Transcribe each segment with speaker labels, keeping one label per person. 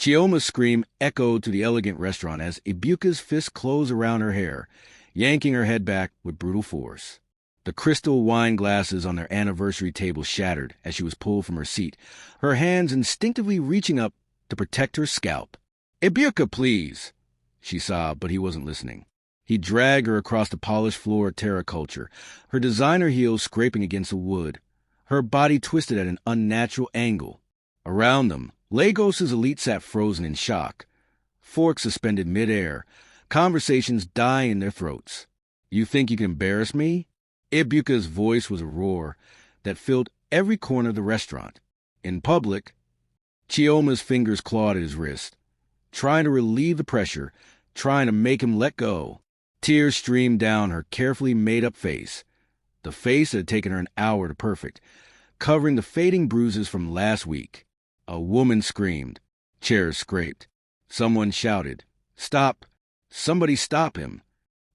Speaker 1: Chioma's scream echoed to the elegant restaurant as Ibuka's fists closed around her hair, yanking her head back with brutal force. The crystal wine glasses on their anniversary table shattered as she was pulled from her seat, her hands instinctively reaching up to protect her scalp. "Ibuka, please!" she sobbed, but he wasn't listening. He dragged her across the polished floor of terra culture, her designer heels scraping against the wood, her body twisted at an unnatural angle. Around them, Lagos's elite sat frozen in shock, forks suspended midair, conversations dying in their throats. "You think you can embarrass me?" Ibuka's voice was a roar that filled every corner of the restaurant. In public, Chioma's fingers clawed at his wrist, trying to relieve the pressure, trying to make him let go. Tears streamed down her carefully made-up face, the face that had taken her an hour to perfect, covering the fading bruises from last week. A woman screamed. Chairs scraped. Someone shouted, "Stop! Somebody stop him!"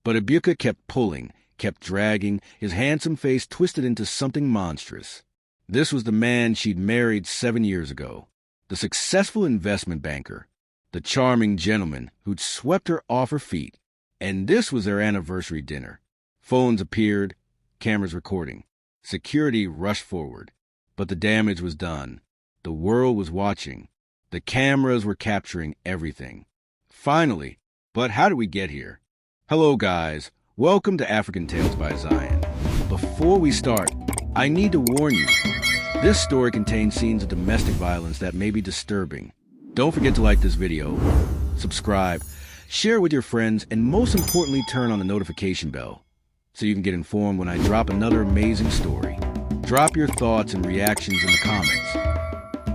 Speaker 1: But Ibuka kept pulling, kept dragging, his handsome face twisted into something monstrous. This was the man she'd married 7 years ago, the successful investment banker, the charming gentleman who'd swept her off her feet. And this was their anniversary dinner. Phones appeared, cameras recording. Security rushed forward. But the damage was done. The world was watching. The cameras were capturing everything. Finally, but how did we get here? Hello, guys. Welcome to African Tales by Zion. Before we start, I need to warn you. This story contains scenes of domestic violence that may be disturbing. Don't forget to like this video, subscribe, share with your friends, and most importantly, turn on the notification bell so you can get informed when I drop another amazing story. Drop your thoughts and reactions in the comments.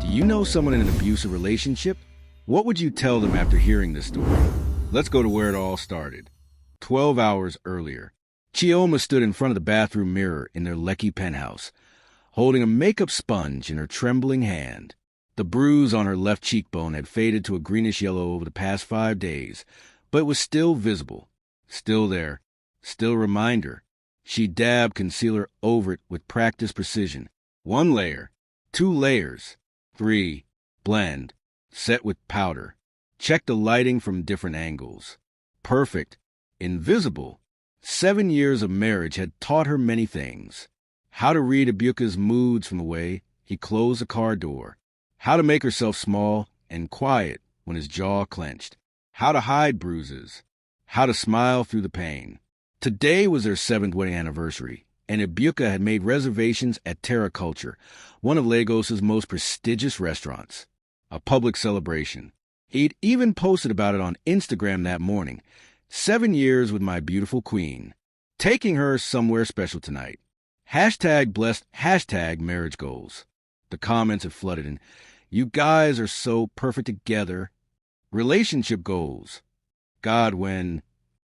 Speaker 1: Do you know someone in an abusive relationship? What would you tell them after hearing this story? Let's go to where it all started. 12 hours earlier, Chioma stood in front of the bathroom mirror in their Lekki penthouse, holding a makeup sponge in her trembling hand. The bruise on her left cheekbone had faded to a greenish yellow over the past 5 days, but it was still visible, still there, still a reminder. She dabbed concealer over it with practiced precision. 1 layer, 2 layers, 3, blend, set with powder. Check the lighting from different angles. Perfect, invisible. 7 years of marriage had taught her many things. How to read Ibuka's moods from the way he closed the car door. How to make herself small and quiet when his jaw clenched. How to hide bruises. How to smile through the pain. Today was their 7th wedding anniversary, and Ibuka had made reservations at Terra Culture, one of Lagos's most prestigious restaurants. A public celebration. He'd even posted about it on Instagram that morning. 7 years with my beautiful queen. Taking her somewhere special tonight. #blessed, #marriage goals. The comments had flooded, and "You guys are so perfect together." Relationship goals. God, when...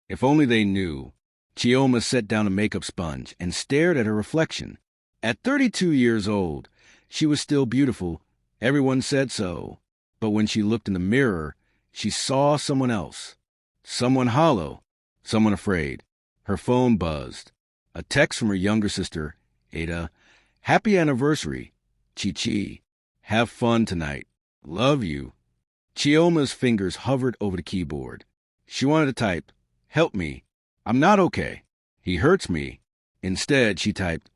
Speaker 1: If only they knew. Chioma set down a makeup sponge and stared at her reflection. At 32 years old, she was still beautiful. Everyone said so. But when she looked in the mirror, she saw someone else. Someone hollow. Someone afraid. Her phone buzzed. A text from her younger sister, Ada. "Happy anniversary. Chi-Chi. Have fun tonight. Love you." Chioma's fingers hovered over the keyboard. She wanted to type, "Help me. I'm not okay. He hurts me." Instead, she typed,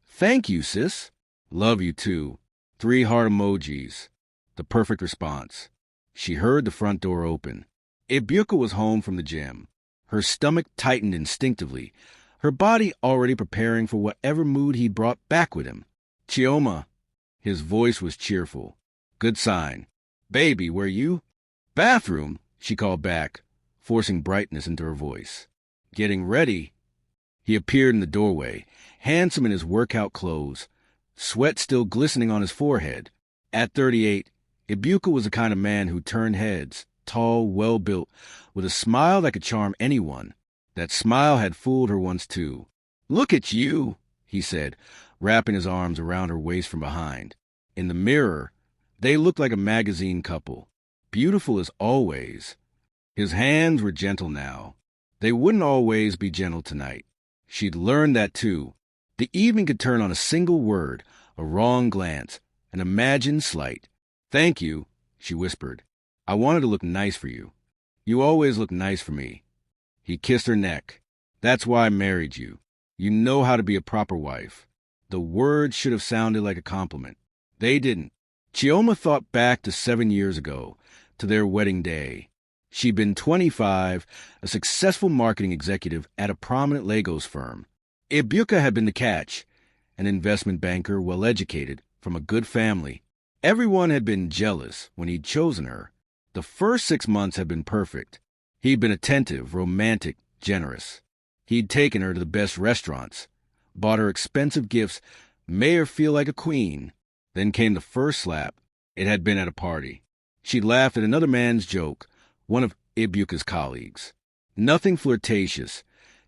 Speaker 1: "Thank you, sis. Love you too." 3 heart emojis. The perfect response. She heard the front door open. Ibuka was home from the gym. Her stomach tightened instinctively, her body already preparing for whatever mood he'd brought back with him. "Chioma." His voice was cheerful. Good sign. "Baby, where you?" "Bathroom," she called back, forcing brightness into her voice. "Getting ready." He appeared in the doorway, handsome in his workout clothes, sweat still glistening on his forehead. At 38, Ibuka was the kind of man who turned heads, tall, well-built, with a smile that could charm anyone. That smile had fooled her once too. "Look at you," he said, wrapping his arms around her waist from behind. In the mirror, they looked like a magazine couple, beautiful as always. His hands were gentle now. They wouldn't always be gentle tonight. She'd learned that too. The evening could turn on a single word, a wrong glance, an imagined slight. "Thank you," she whispered. I wanted to look nice for you. You always look nice for me. He kissed her neck. That's why I married you. You know how to be a proper wife. The words should have sounded like a compliment. They didn't. Chioma thought back to 7 years ago, to their wedding day. She'd been 25, a successful marketing executive at a prominent Legos firm. Ibuka had been the catch, an investment banker, well-educated, from a good family. Everyone had been jealous when he'd chosen her. The first 6 months had been perfect. He'd been attentive, romantic, generous. He'd taken her to the best restaurants, bought her expensive gifts, made her feel like a queen. Then came the first slap. It had been at a party. She'd laughed at another man's joke, one of Ibuka's colleagues. Nothing flirtatious,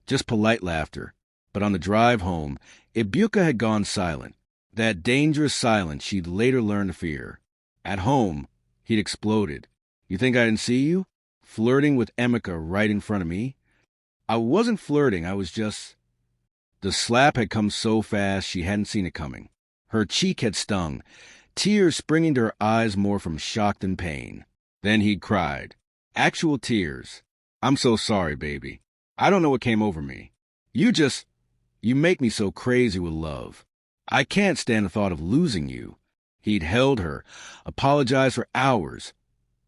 Speaker 1: just polite laughter. But on the drive home, Ibuka had gone silent, that dangerous silence she'd later learned to fear. At home, he'd exploded. You think I didn't see you? Flirting with Emeka right in front of me? I wasn't flirting, I was just... The slap had come so fast she hadn't seen it coming. Her cheek had stung, tears springing to her eyes more from shock than pain. Then he'd cried. Actual tears. I'm so sorry, baby. I don't know what came over me. You make me so crazy with love. I can't stand the thought of losing you. He'd held her, apologized for hours,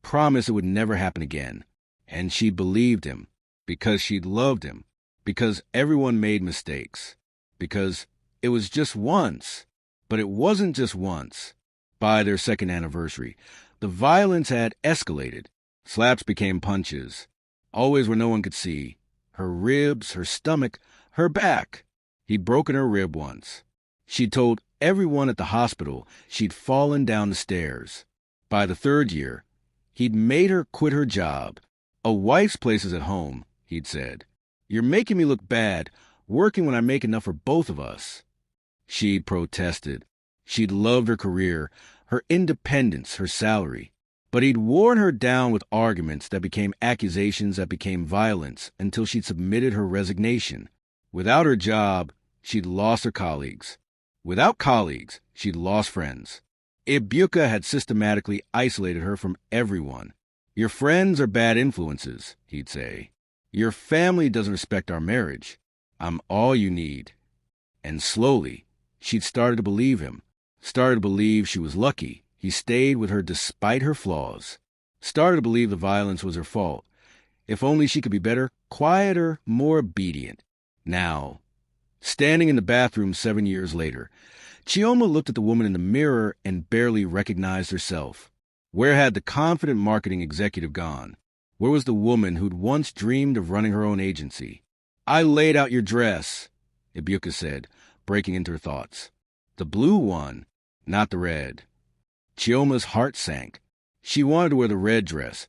Speaker 1: promised it would never happen again. And she believed him, because she'd loved him, because everyone made mistakes, because it was just once. But it wasn't just once. By their second anniversary, the violence had escalated. Slaps became punches, always where no one could see. Her ribs, her stomach, her back. He'd broken her rib once. She'd told everyone at the hospital she'd fallen down the stairs. By the 3rd year, he'd made her quit her job. A wife's place is at home, he'd said. You're making me look bad, working when I make enough for both of us. She protested. She'd loved her career, her independence, her salary. But he'd worn her down with arguments that became accusations that became violence until she'd submitted her resignation. Without her job, she'd lost her colleagues. Without colleagues, she'd lost friends. Ibuka had systematically isolated her from everyone. Your friends are bad influences, he'd say. Your family doesn't respect our marriage. I'm all you need. And slowly, she'd started to believe him, started to believe she was lucky he stayed with her despite her flaws, started to believe the violence was her fault. If only she could be better, quieter, more obedient. Now, standing in the bathroom 7 years later, Chioma looked at the woman in the mirror and barely recognized herself. Where had the confident marketing executive gone? Where was the woman who'd once dreamed of running her own agency? I laid out your dress, Ibuka said, breaking into her thoughts. The blue one, not the red. Chioma's heart sank. She wanted to wear the red dress.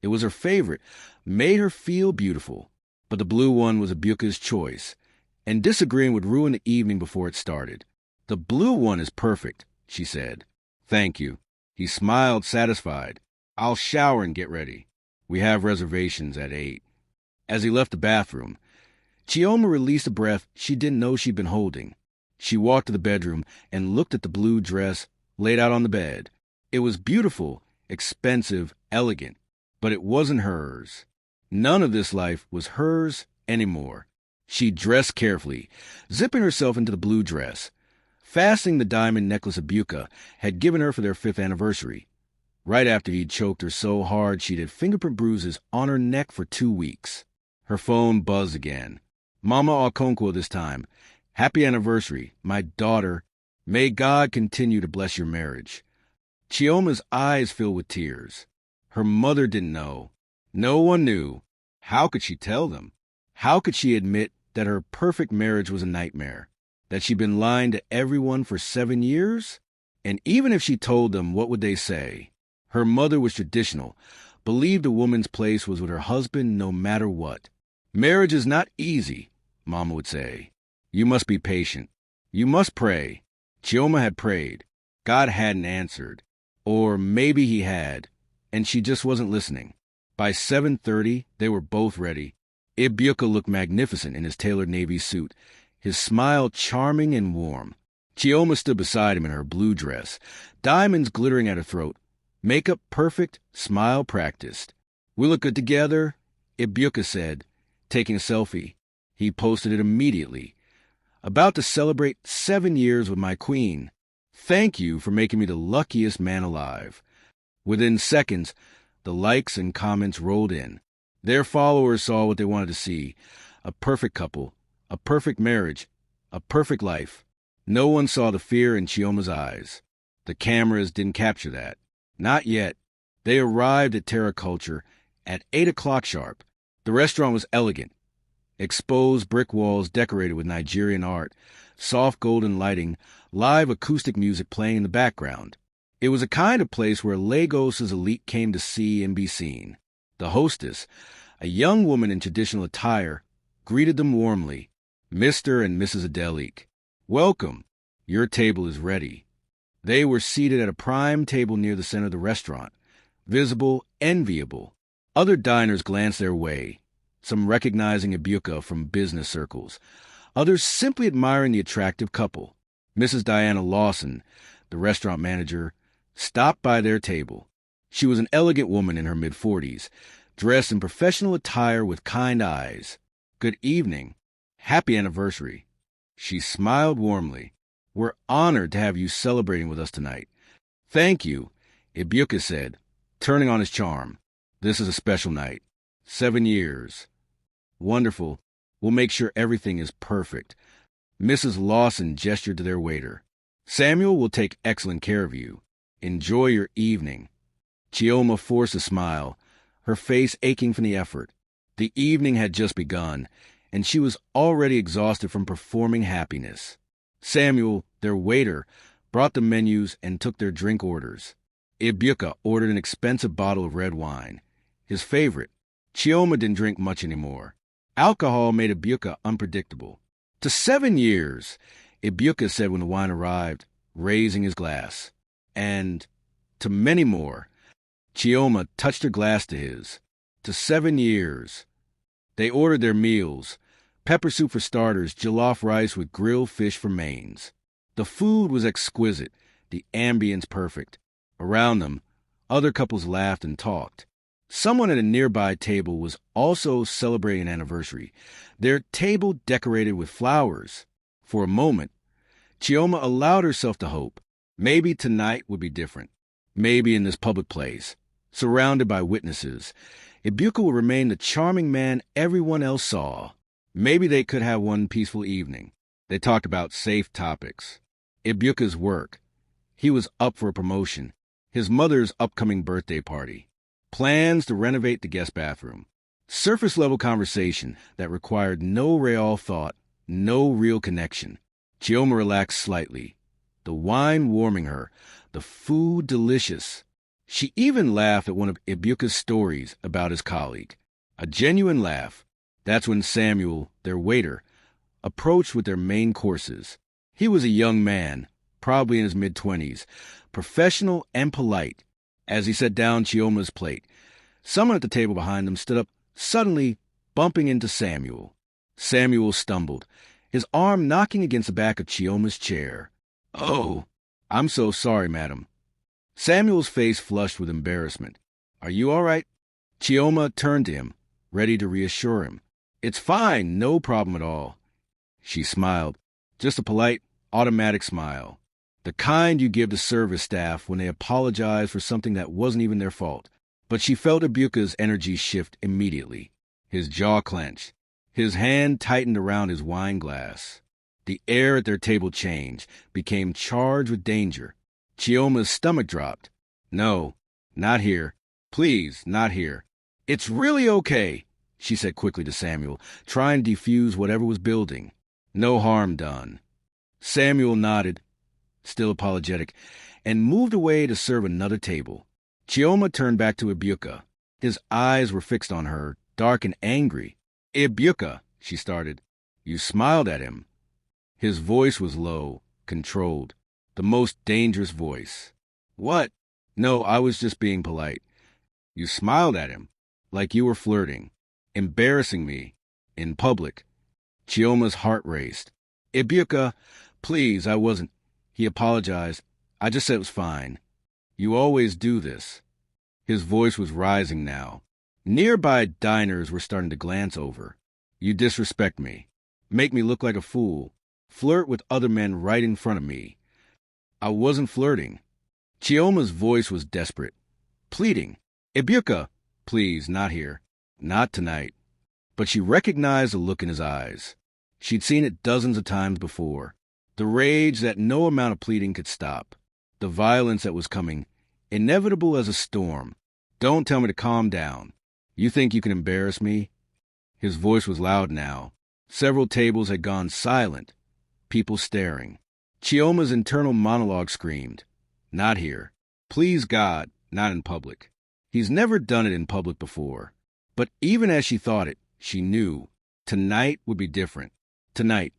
Speaker 1: It was her favorite, made her feel beautiful. But the blue one was Ibuka's choice, and disagreeing would ruin the evening before it started. The blue one is perfect, she said. Thank you. He smiled, satisfied. I'll shower and get ready. We have reservations at 8. As he left the bathroom, Chioma released a breath she didn't know she'd been holding. She walked to the bedroom and looked at the blue dress laid out on the bed. It was beautiful, expensive, elegant, but it wasn't hers. None of this life was hers anymore. She dressed carefully, zipping herself into the blue dress, fastening the diamond necklace Ibuka had given her for their 5th anniversary. Right after he'd choked her so hard she'd had fingerprint bruises on her neck for 2 weeks. Her phone buzzed again. Mama Okonkwo this time. Happy anniversary, my daughter. May God continue to bless your marriage. Chioma's eyes filled with tears. Her mother didn't know. No one knew. How could she tell them? How could she admit that her perfect marriage was a nightmare? That she'd been lying to everyone for 7 years? And even if she told them, what would they say? Her mother was traditional, believed a woman's place was with her husband no matter what. Marriage is not easy, Mama would say. You must be patient. You must pray. Chioma had prayed. God hadn't answered. Or maybe he had, and she just wasn't listening. By 7:30, they were both ready. Ibuka looked magnificent in his tailored navy suit, his smile charming and warm. Chioma stood beside him in her blue dress, diamonds glittering at her throat, Makeup perfect, smile practiced. "We look good together," Ibuka said, taking a selfie. He posted it immediately. "About to celebrate 7 years with my queen. Thank you for making me the luckiest man alive." Within seconds, the likes and comments rolled in. Their followers saw what they wanted to see: a perfect couple, a perfect marriage, a perfect life. No one saw the fear in Chioma's eyes. The cameras didn't capture that. Not yet. They arrived at Terra Culture at 8 o'clock sharp. The restaurant was elegant. Exposed brick walls decorated with Nigerian art, soft golden lighting, live acoustic music playing in the background. It was a kind of place where Lagos's elite came to see and be seen. The hostess, a young woman in traditional attire, greeted them warmly. "Mr. and Mrs. Adelik, welcome. Your table is ready." They were seated at a prime table near the center of the restaurant, visible, enviable. Other diners glanced their way, some recognizing Ibuka from business circles, others simply admiring the attractive couple. Mrs. Diana Lawson, the restaurant manager, stopped by their table. She was an elegant woman in her mid-40s, dressed in professional attire with kind eyes. "Good evening. Happy anniversary." She smiled warmly. "We're honored to have you celebrating with us tonight." "Thank you," Ibuka said, turning on his charm. "This is a special night. 7 years. Wonderful. We'll make sure everything is perfect." Mrs. Lawson gestured to their waiter. "Samuel will take excellent care of you. Enjoy your evening." Chioma forced a smile, her face aching from the effort. The evening had just begun, and she was already exhausted from performing happiness. Samuel, their waiter, brought the menus and took their drink orders. Ibuka ordered an expensive bottle of red wine, his favorite. Chioma didn't drink much anymore. Alcohol made Ibuka unpredictable. "To 7 years," Ibuka said when the wine arrived, raising his glass. "And to many more." Chioma touched her glass to his. "To 7 years." They ordered their meals: pepper soup for starters, jollof rice with grilled fish for mains. The food was exquisite, the ambience perfect. Around them, other couples laughed and talked. Someone at a nearby table was also celebrating an anniversary, their table decorated with flowers. For a moment, Chioma allowed herself to hope. Maybe tonight would be different. Maybe in this public place, surrounded by witnesses, Ibuka would remain the charming man everyone else saw. Maybe they could have one peaceful evening. They talked about safe topics. Ibuka's work. He was up for a promotion. His mother's upcoming birthday party. Plans to renovate the guest bathroom. Surface-level conversation that required no real thought, no real connection. Chioma relaxed slightly. The wine warming her, the food delicious. She even laughed at one of Ibuka's stories about his colleague. A genuine laugh. That's when Samuel, their waiter, approached with their main courses. He was a young man, probably in his mid-20s, professional and polite. As he set down Chioma's plate, someone at the table behind them stood up, suddenly bumping into Samuel. Samuel stumbled, his arm knocking against the back of Chioma's chair. "Oh, I'm so sorry, madam." Samuel's face flushed with embarrassment. "Are you all right?" Chioma turned to him, ready to reassure him. "It's fine, no problem at all." She smiled, just a polite, automatic smile. The kind you give to service staff when they apologize for something that wasn't even their fault. But she felt Ibuka's energy shift immediately. His jaw clenched. His hand tightened around his wine glass. The air at their table changed, became charged with danger. Chioma's stomach dropped. "No, not here. Please, not here." "It's really okay," she said quickly to Samuel, trying to defuse whatever was building. "No harm done." Samuel nodded, still apologetic, and moved away to serve another table. Chioma turned back to Ibuka. His eyes were fixed on her, dark and angry. "Ibuka," she started. "You smiled at him." His voice was low, controlled, the most dangerous voice. "What?" "No, I was just being polite." "You smiled at him, like you were flirting, embarrassing me, in public." Chioma's heart raced. "Ibuka, please, I wasn't." He apologized. "I just said it was fine." You always do this. His voice was rising now. Nearby diners were starting to glance over. You disrespect me. Make me look like a fool. Flirt with other men right in front of me. I wasn't flirting. Chioma's voice was desperate, pleading. Ibuka, please, not here. Not tonight. But she recognized the look in his eyes. She'd seen it dozens of times before. The rage that no amount of pleading could stop. The violence that was coming, inevitable as a storm. Don't tell me to calm down. You think you can embarrass me? His voice was loud now. Several tables had gone silent, people staring. Chioma's internal monologue screamed, not here. Please God, not in public. He's never done it in public before. But even as she thought it, she knew. Tonight would be different. Tonight,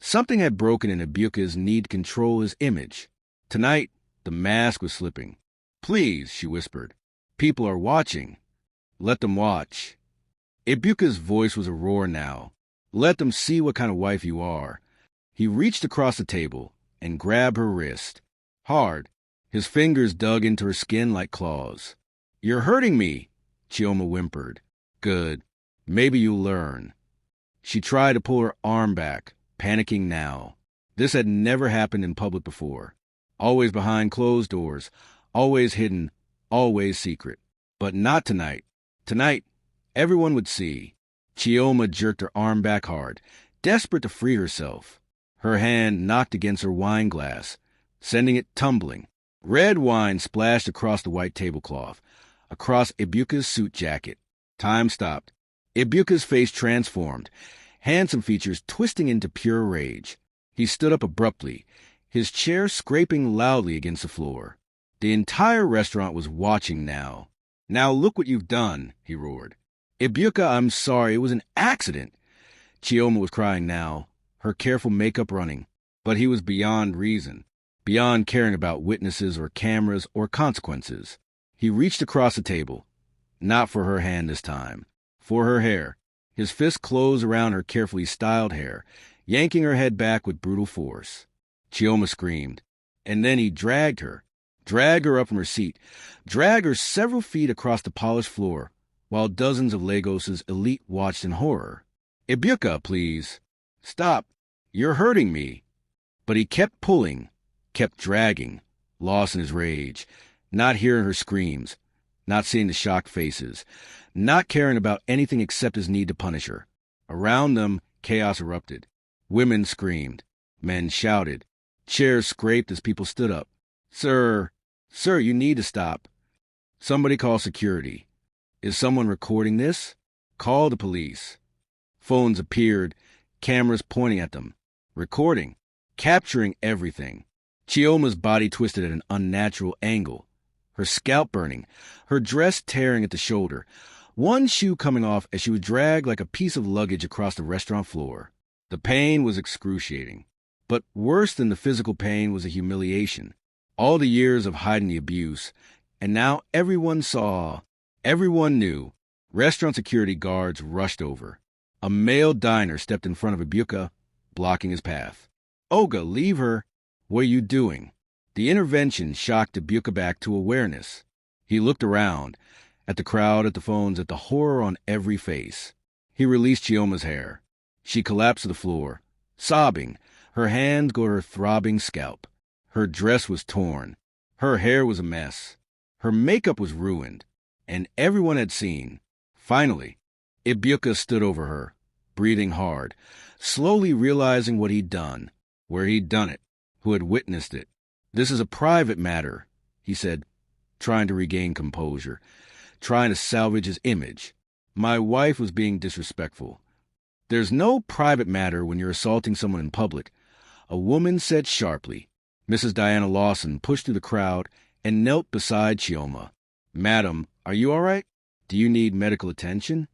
Speaker 1: something had broken in Ibuka's need to control his image. Tonight, the mask was slipping. Please, she whispered. People are watching. Let them watch. Ibuka's voice was a roar now. Let them see what kind of wife you are. He reached across the table and grabbed her wrist. Hard. His fingers dug into her skin like claws. You're hurting me, Chioma whimpered. Good. Maybe you'll learn. She tried to pull her arm back, panicking now. This had never happened in public before. Always behind closed doors, always hidden, always secret. But not tonight. Tonight, everyone would see. Chioma jerked her arm back hard, desperate to free herself. Her hand knocked against her wine glass, sending it tumbling. Red wine splashed across the white tablecloth, across Ibuka's suit jacket. Time stopped. Ibuka's face transformed, handsome features twisting into pure rage. He stood up abruptly, his chair scraping loudly against the floor. The entire restaurant was watching now. Now look what you've done, he roared. Ibuka, I'm sorry, it was an accident. Chioma was crying now, her careful makeup running. But he was beyond reason, beyond caring about witnesses or cameras or consequences. He reached across the table, not for her hand this time, for her hair. His fist closed around her carefully styled hair, yanking her head back with brutal force. Chioma screamed, and then he dragged her up from her seat, dragged her several feet across the polished floor, while dozens of Lagos's elite watched in horror. Ibuka, please. Stop. You're hurting me. But he kept pulling, kept dragging, lost in his rage, not hearing her screams, not seeing the shocked faces, not caring about anything except his need to punish her. Around them, chaos erupted. Women screamed. Men shouted. Chairs scraped as people stood up. Sir, you need to stop. Somebody call security. Is someone recording this? Call the police. Phones appeared, cameras pointing at them. Recording, capturing everything. Chioma's body twisted at an unnatural angle. Her scalp burning, her dress tearing at the shoulder, one shoe coming off as she was dragged like a piece of luggage across the restaurant floor. The pain was excruciating. But worse than the physical pain was the humiliation. All the years of hiding the abuse, and now everyone saw, everyone knew. Restaurant security guards rushed over. A male diner stepped in front of Ibuka, blocking his path. Olga, leave her. What are you doing? The intervention shocked Ibuka back to awareness. He looked around, at the crowd, at the phones, at the horror on every face. He released Chioma's hair. She collapsed to the floor, sobbing, her hands go to her throbbing scalp. Her dress was torn. Her hair was a mess. Her makeup was ruined. And everyone had seen. Finally, Ibuka stood over her, breathing hard, slowly realizing what he'd done, where he'd done it, who had witnessed it. This is a private matter, he said, trying to regain composure, trying to salvage his image. My wife was being disrespectful. There's no private matter when you're assaulting someone in public, a woman said sharply. Mrs. Diana Lawson pushed through the crowd and knelt beside Chioma. Madam, are you all right? Do you need medical attention?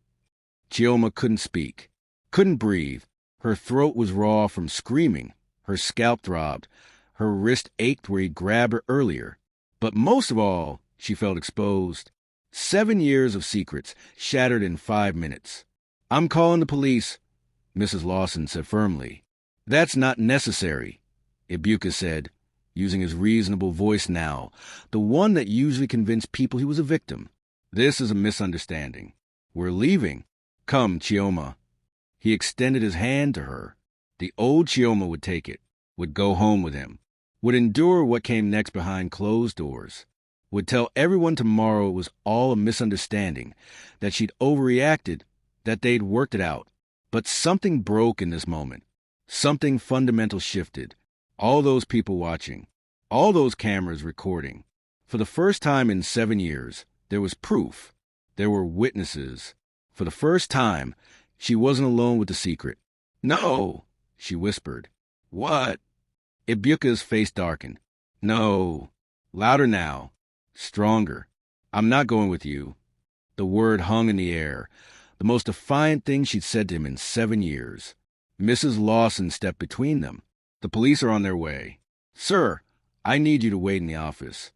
Speaker 1: Chioma couldn't speak, couldn't breathe. Her throat was raw from screaming. Her scalp throbbed. Her wrist ached where he'd grabbed her earlier. But most of all, she felt exposed. 7 years of secrets shattered in 5 minutes. I'm calling the police, Mrs. Lawson said firmly. That's not necessary, Ibuka said. using his reasonable voice now, the one that usually convinced people he was a victim. This is a misunderstanding. We're leaving. Come, Chioma. He extended his hand to her. The old Chioma would take it, would go home with him, would endure what came next behind closed doors, would tell everyone tomorrow it was all a misunderstanding, that she'd overreacted, that they'd worked it out. But something broke in this moment. Something fundamental shifted. All those people watching, all those cameras recording. For the first time in 7 years, there was proof. There were witnesses. For the first time, she wasn't alone with the secret. No, she whispered. What? Ibuka's face darkened. No. Louder now. Stronger. I'm not going with you. The word hung in the air, the most defiant thing she'd said to him in 7 years. Mrs. Lawson stepped between them. The police are on their way. Sir, I need you to wait in the office.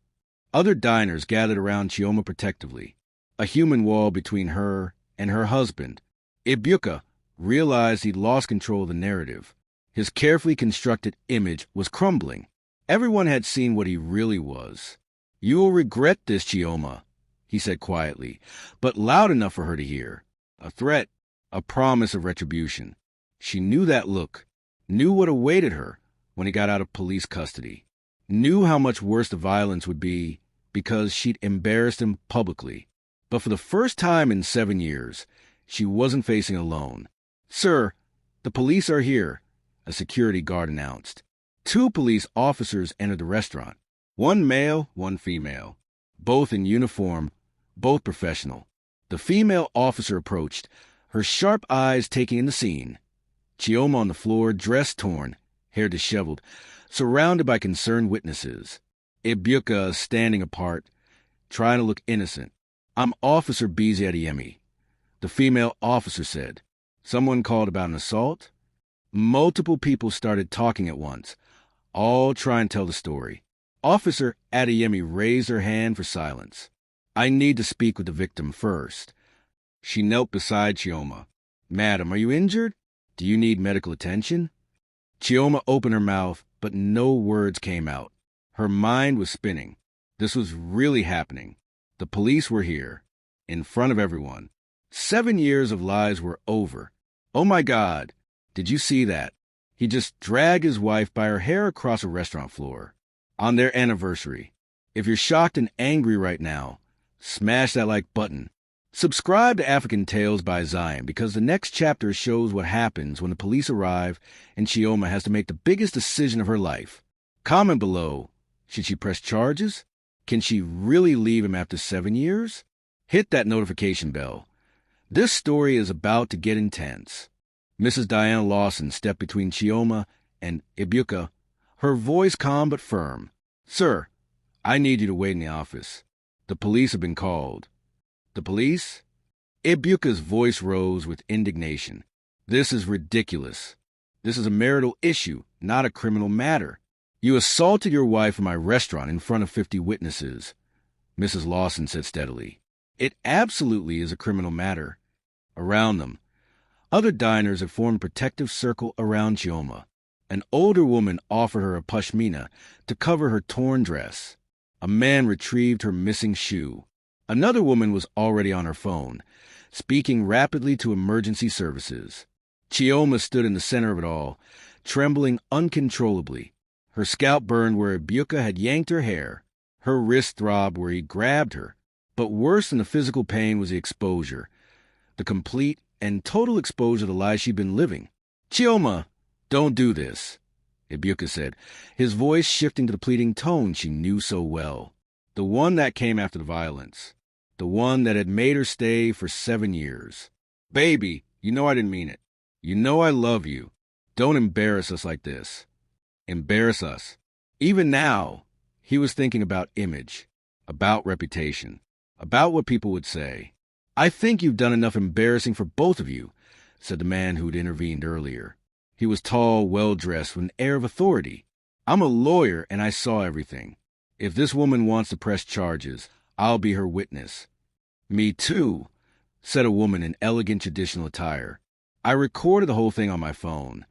Speaker 1: Other diners gathered around Chioma protectively, a human wall between her and her husband. Ibuka realized he'd lost control of the narrative. His carefully constructed image was crumbling. Everyone had seen what he really was. You will regret this, Chioma, he said quietly, but loud enough for her to hear. A threat, a promise of retribution. She knew that look, knew what awaited her when he got out of police custody, knew how much worse the violence would be because she'd embarrassed him publicly. But for the first time in 7 years, she wasn't facing alone. Sir, the police are here, a security guard announced. 2 police officers entered the restaurant. 1 male, 1 female. Both in uniform, both professional. The female officer approached, her sharp eyes taking in the scene. Chioma on the floor, dress torn, hair disheveled, surrounded by concerned witnesses. Ibuka standing apart, trying to look innocent. I'm Officer Bizi Adeyemi, the female officer said. Someone called about an assault. Multiple people started talking at once, all trying to tell the story. Officer Adeyemi raised her hand for silence. I need to speak with the victim first. She knelt beside Chioma. Madam, are you injured? Do you need medical attention? Chioma opened her mouth, but no words came out. Her mind was spinning. This was really happening. The police were here, in front of everyone. 7 years of lies were over. Oh my God, did you see that? He just dragged his wife by her hair across a restaurant floor. On their anniversary. If you're shocked and angry right now, smash that like button. Subscribe to African Tales by Zion because the next chapter shows what happens when the police arrive and Chioma has to make the biggest decision of her life. Comment below, should she press charges? Can she really leave him after 7 years? Hit that notification bell. This story is about to get intense. Mrs. Diana Lawson stepped between Chioma and Ibuka, her voice calm but firm. Sir, I need you to wait in the office. The police have been called. The police? Ibuka's voice rose with indignation. This is ridiculous. This is a marital issue, not a criminal matter. You assaulted your wife in my restaurant in front of 50 witnesses, Mrs. Lawson said steadily. It absolutely is a criminal matter. Around them, other diners had formed a protective circle around Chioma. An older woman offered her a pashmina to cover her torn dress. A man retrieved her missing shoe. Another woman was already on her phone, speaking rapidly to emergency services. Chioma stood in the center of it all, trembling uncontrollably. Her scalp burned where Ibuka had yanked her hair. Her wrist throbbed where he grabbed her. But worse than the physical pain was the exposure, the complete and total exposure to the lies she'd been living. Chioma, don't do this, Ibuka said, his voice shifting to the pleading tone she knew so well. The one that came after the violence. The one that had made her stay for 7 years. Baby, you know I didn't mean it. You know I love you. Don't embarrass us like this. Embarrass us. Even now, he was thinking about image, about reputation, about what people would say. I think you've done enough embarrassing for both of you, said the man who'd intervened earlier. He was tall, well-dressed, with an air of authority. I'm a lawyer, and I saw everything. If this woman wants to press charges, I'll be her witness. Me too, said a woman in elegant traditional attire. I recorded the whole thing on my phone.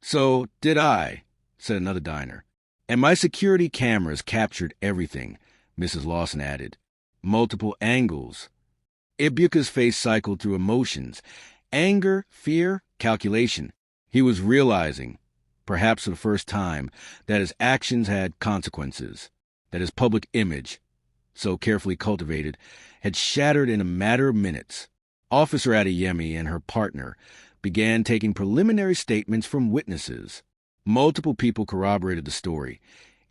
Speaker 1: So did I, said another diner. And my security cameras captured everything, Mrs. Lawson added. Multiple angles. Ibuka's face cycled through emotions. Anger, fear, calculation. He was realizing, perhaps for the first time, that his actions had consequences, that his public image, so carefully cultivated, had shattered in a matter of minutes. Officer Adeyemi and her partner began taking preliminary statements from witnesses. Multiple people corroborated the story.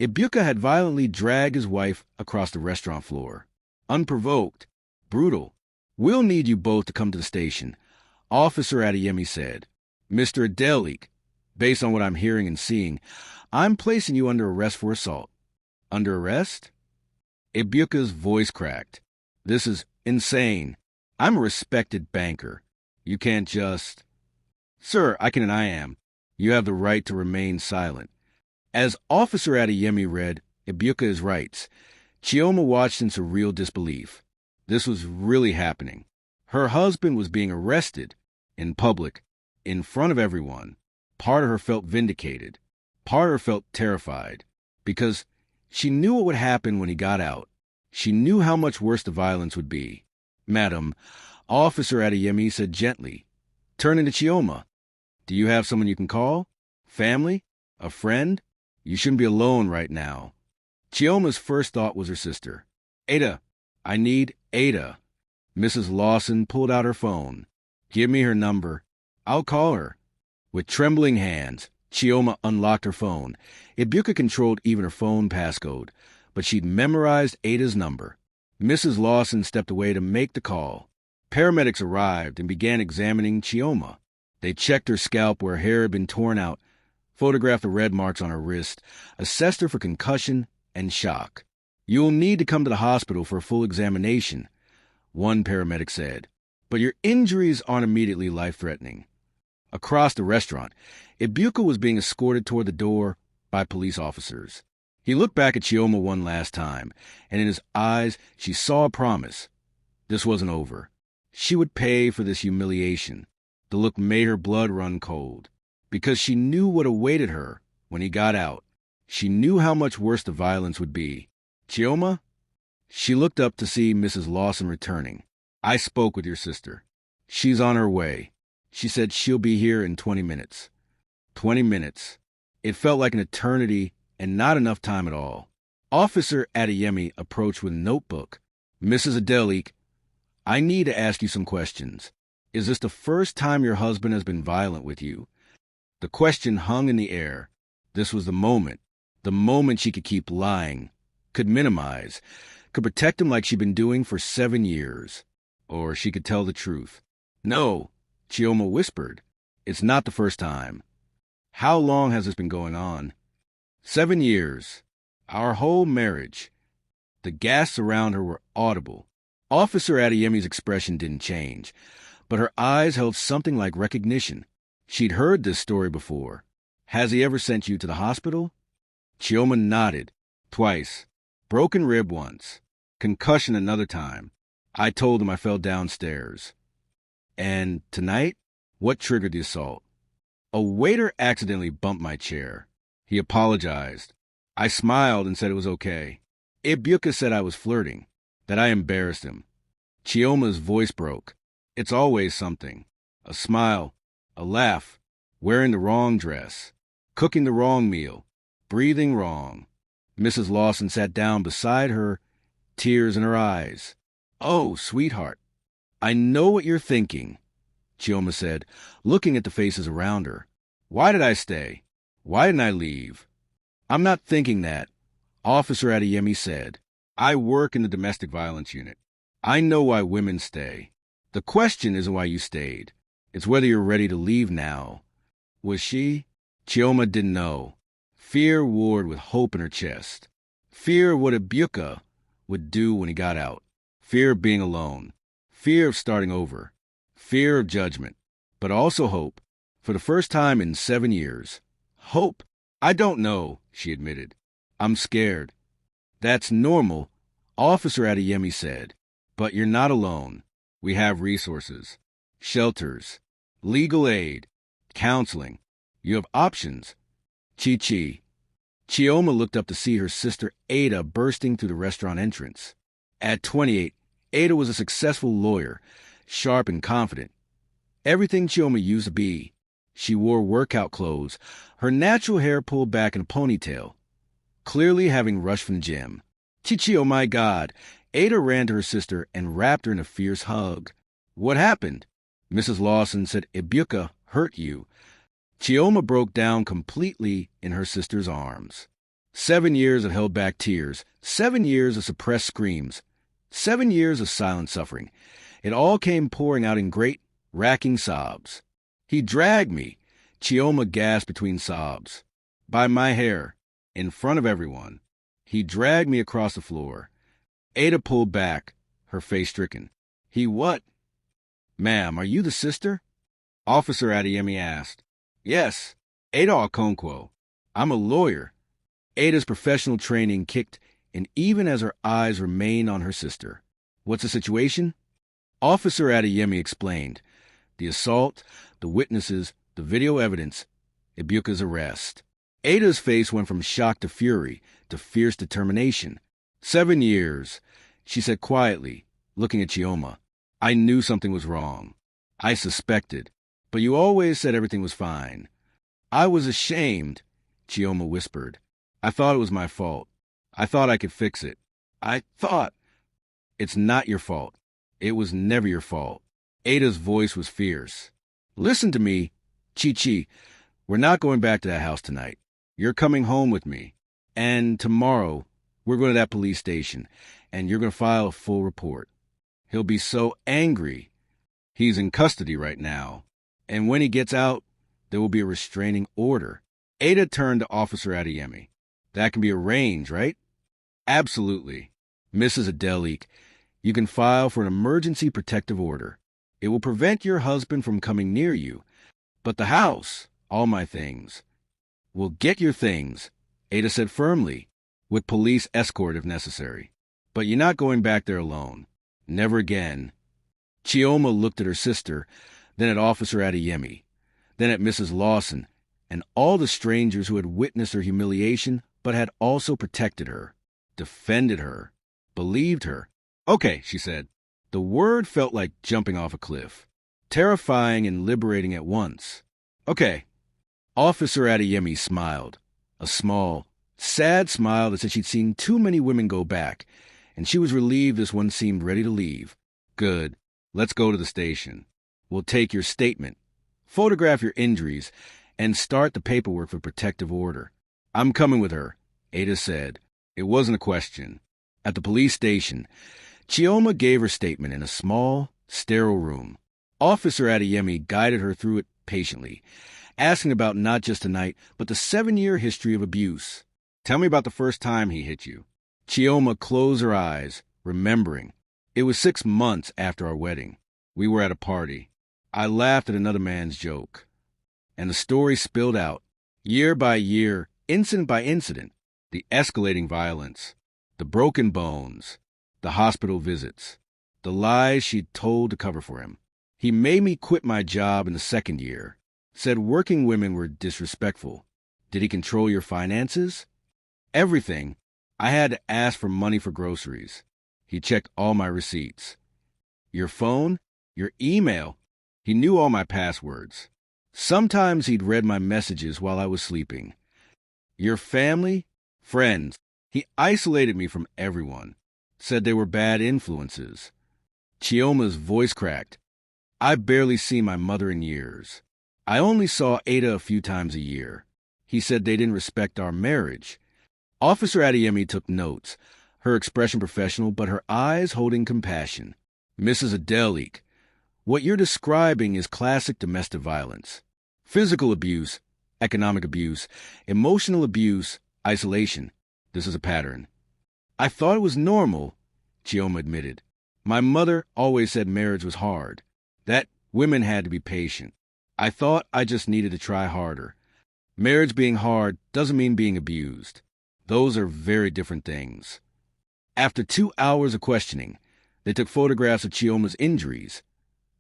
Speaker 1: Ibuka had violently dragged his wife across the restaurant floor. Unprovoked. Brutal. "We'll need you both to come to the station," Officer Adeyemi said. "Mr. Adelik, based on what I'm hearing and seeing, I'm placing you under arrest for assault." "Under arrest?" Ibuka's voice cracked. "This is insane. I'm a respected banker. You can't just—" "Sir, I can and I am. You have the right to remain silent." As Officer Adeyemi read Ibuka's rights, Chioma watched in surreal disbelief. This was really happening. Her husband was being arrested, in public, in front of everyone. Part of her felt vindicated. Part of her felt terrified, because she knew what would happen when he got out. She knew how much worse the violence would be. "Madam," Officer Adeyemi said gently, turning to Chioma. "Do you have someone you can call? Family? A friend? You shouldn't be alone right now." Chioma's first thought was her sister. "Ada, I need Ada." Mrs. Lawson pulled out her phone. "Give me her number. I'll call her." With trembling hands, Chioma unlocked her phone. Ibuka controlled even her phone passcode, but she'd memorized Ada's number. Mrs. Lawson stepped away to make the call. Paramedics arrived and began examining Chioma. They checked her scalp where hair had been torn out, photographed the red marks on her wrist, assessed her for concussion and shock. "You'll need to come to the hospital for a full examination," one paramedic said. "But your injuries aren't immediately life-threatening." Across the restaurant, Ibuka was being escorted toward the door by police officers. He looked back at Chioma one last time, and in his eyes she saw a promise. This wasn't over. She would pay for this humiliation. The look made her blood run cold, because she knew what awaited her when he got out. She knew how much worse the violence would be. "Chioma?" She looked up to see Mrs. Lawson returning. "I spoke with your sister. She's on her way. She said she'll be here in 20 minutes. 20 minutes. It felt like an eternity and not enough time at all. Officer Adeyemi approached with a notebook. "Mrs. Adelik, I need to ask you some questions. Is this the first time your husband has been violent with you?" The question hung in the air. This was the moment she could keep lying, could minimize, could protect him like she'd been doing for 7 years. Or she could tell the truth. "No," Chioma whispered. "It's not the first time." "How long has this been going on?" 7 years. Our whole marriage." The gasps around her were audible. Officer Adeyemi's expression didn't change, but her eyes held something like recognition. She'd heard this story before. "Has he ever sent you to the hospital?" Chioma nodded. "Twice. Broken rib once. Concussion another time. I told him I fell downstairs." "And tonight? What triggered the assault?" "A waiter accidentally bumped my chair. He apologized. I smiled and said it was okay. Ibuka said I was flirting, that I embarrassed him." Chioma's voice broke. "It's always something. A smile, a laugh, wearing the wrong dress, cooking the wrong meal, breathing wrong." Mrs. Lawson sat down beside her, tears in her eyes. "Oh, sweetheart, I know what you're thinking," Chioma said, looking at the faces around her. "Why did I stay? Why didn't I leave?" "I'm not thinking that," Officer Adeyemi said. "I work in the domestic violence unit. I know why women stay. The question isn't why you stayed. It's whether you're ready to leave now." Was she? Chioma didn't know. Fear warred with hope in her chest. Fear of what Ibuka would do when he got out. Fear of being alone. Fear of starting over. Fear of judgment. But also hope. For the first time in 7 years. Hope. "I don't know," she admitted. "I'm scared." "That's normal," Officer Adeyemi said. "But you're not alone. We have resources. Shelters. Legal aid. Counseling. You have options." Chi-Chi. Chioma looked up to see her sister Ada bursting through the restaurant entrance. At 28, Ada was a successful lawyer, sharp and confident. Everything Chioma used to be. She wore workout clothes, her natural hair pulled back in a ponytail, clearly having rushed from the gym. Chichi, oh my God! Ada ran to her sister and wrapped her in a fierce hug. What happened? Mrs. Lawson said Ibuka hurt you. Chioma broke down completely in her sister's arms. 7 years of held-back tears, 7 years of suppressed screams, 7 years of silent suffering. It all came pouring out in great, racking sobs. He dragged me, Chioma gasped between sobs, by my hair, in front of everyone. He dragged me across the floor. Ada pulled back, her face stricken. He what? Ma'am, are you the sister? Officer Adeyemi asked. Yes, Ada Okonkwo. I'm a lawyer. Ada's professional training kicked in even as her eyes remained on her sister. What's the situation? Officer Adeyemi explained. The assault, the witnesses, the video evidence, Ibuka's arrest. Ada's face went from shock to fury, to fierce determination. 7 years, she said quietly, looking at Chioma. I knew something was wrong. I suspected. But you always said everything was fine. I was ashamed, Chioma whispered. I thought it was my fault. I thought I could fix it. I thought. It's not your fault. It was never your fault. Ada's voice was fierce. Listen to me, Chi-Chi. We're not going back to that house tonight. You're coming home with me. And tomorrow, we're going to that police station, and you're going to file a full report. He'll be so angry. He's in custody right now. And when he gets out, there will be a restraining order. Ada turned to Officer Adeyemi. That can be arranged, right? Absolutely. Mrs. Adelik, you can file for an emergency protective order. It will prevent your husband from coming near you. But the house, all my things. We'll get your things, Ada said firmly, with police escort if necessary. But you're not going back there alone. Never again. Chioma looked at her sister, then at Officer Adeyemi, then at Mrs. Lawson, and all the strangers who had witnessed her humiliation but had also protected her, defended her, believed her. Okay, she said. The word felt like jumping off a cliff, terrifying and liberating at once. Okay. Officer Adeyemi smiled, a small, sad smile that said she'd seen too many women go back, and she was relieved this one seemed ready to leave. Good. Let's go to the station. We'll take your statement, photograph your injuries, and start the paperwork for protective order. I'm coming with her, Ada said. It wasn't a question. At the police station, Chioma gave her statement in a small, sterile room. Officer Adeyemi guided her through it patiently, asking about not just tonight, but the 7-year history of abuse. Tell me about the first time he hit you. Chioma closed her eyes, remembering. It was 6 months after our wedding. We were at a party. I laughed at another man's joke. And the story spilled out, year by year, incident by incident, the escalating violence, the broken bones, the hospital visits, the lies she'd told to cover for him. He made me quit my job in the 2nd year, said working women were disrespectful. Did he control your finances? Everything. I had to ask for money for groceries. He checked all my receipts. Your phone? Your email? He knew all my passwords. Sometimes he'd read my messages while I was sleeping. Your family? Friends. He isolated me from everyone. Said they were bad influences. Chioma's voice cracked. I barely see my mother in years. I only saw Ada a few times a year. He said they didn't respect our marriage. Officer Adeyemi took notes, her expression professional, but her eyes holding compassion. Mrs. Adelik, what you're describing is classic domestic violence. Physical abuse, economic abuse, emotional abuse, isolation. This is a pattern. I thought it was normal, Chioma admitted. My mother always said marriage was hard, that women had to be patient. I thought I just needed to try harder. Marriage being hard doesn't mean being abused. Those are very different things. After 2 hours of questioning, they took photographs of Chioma's injuries.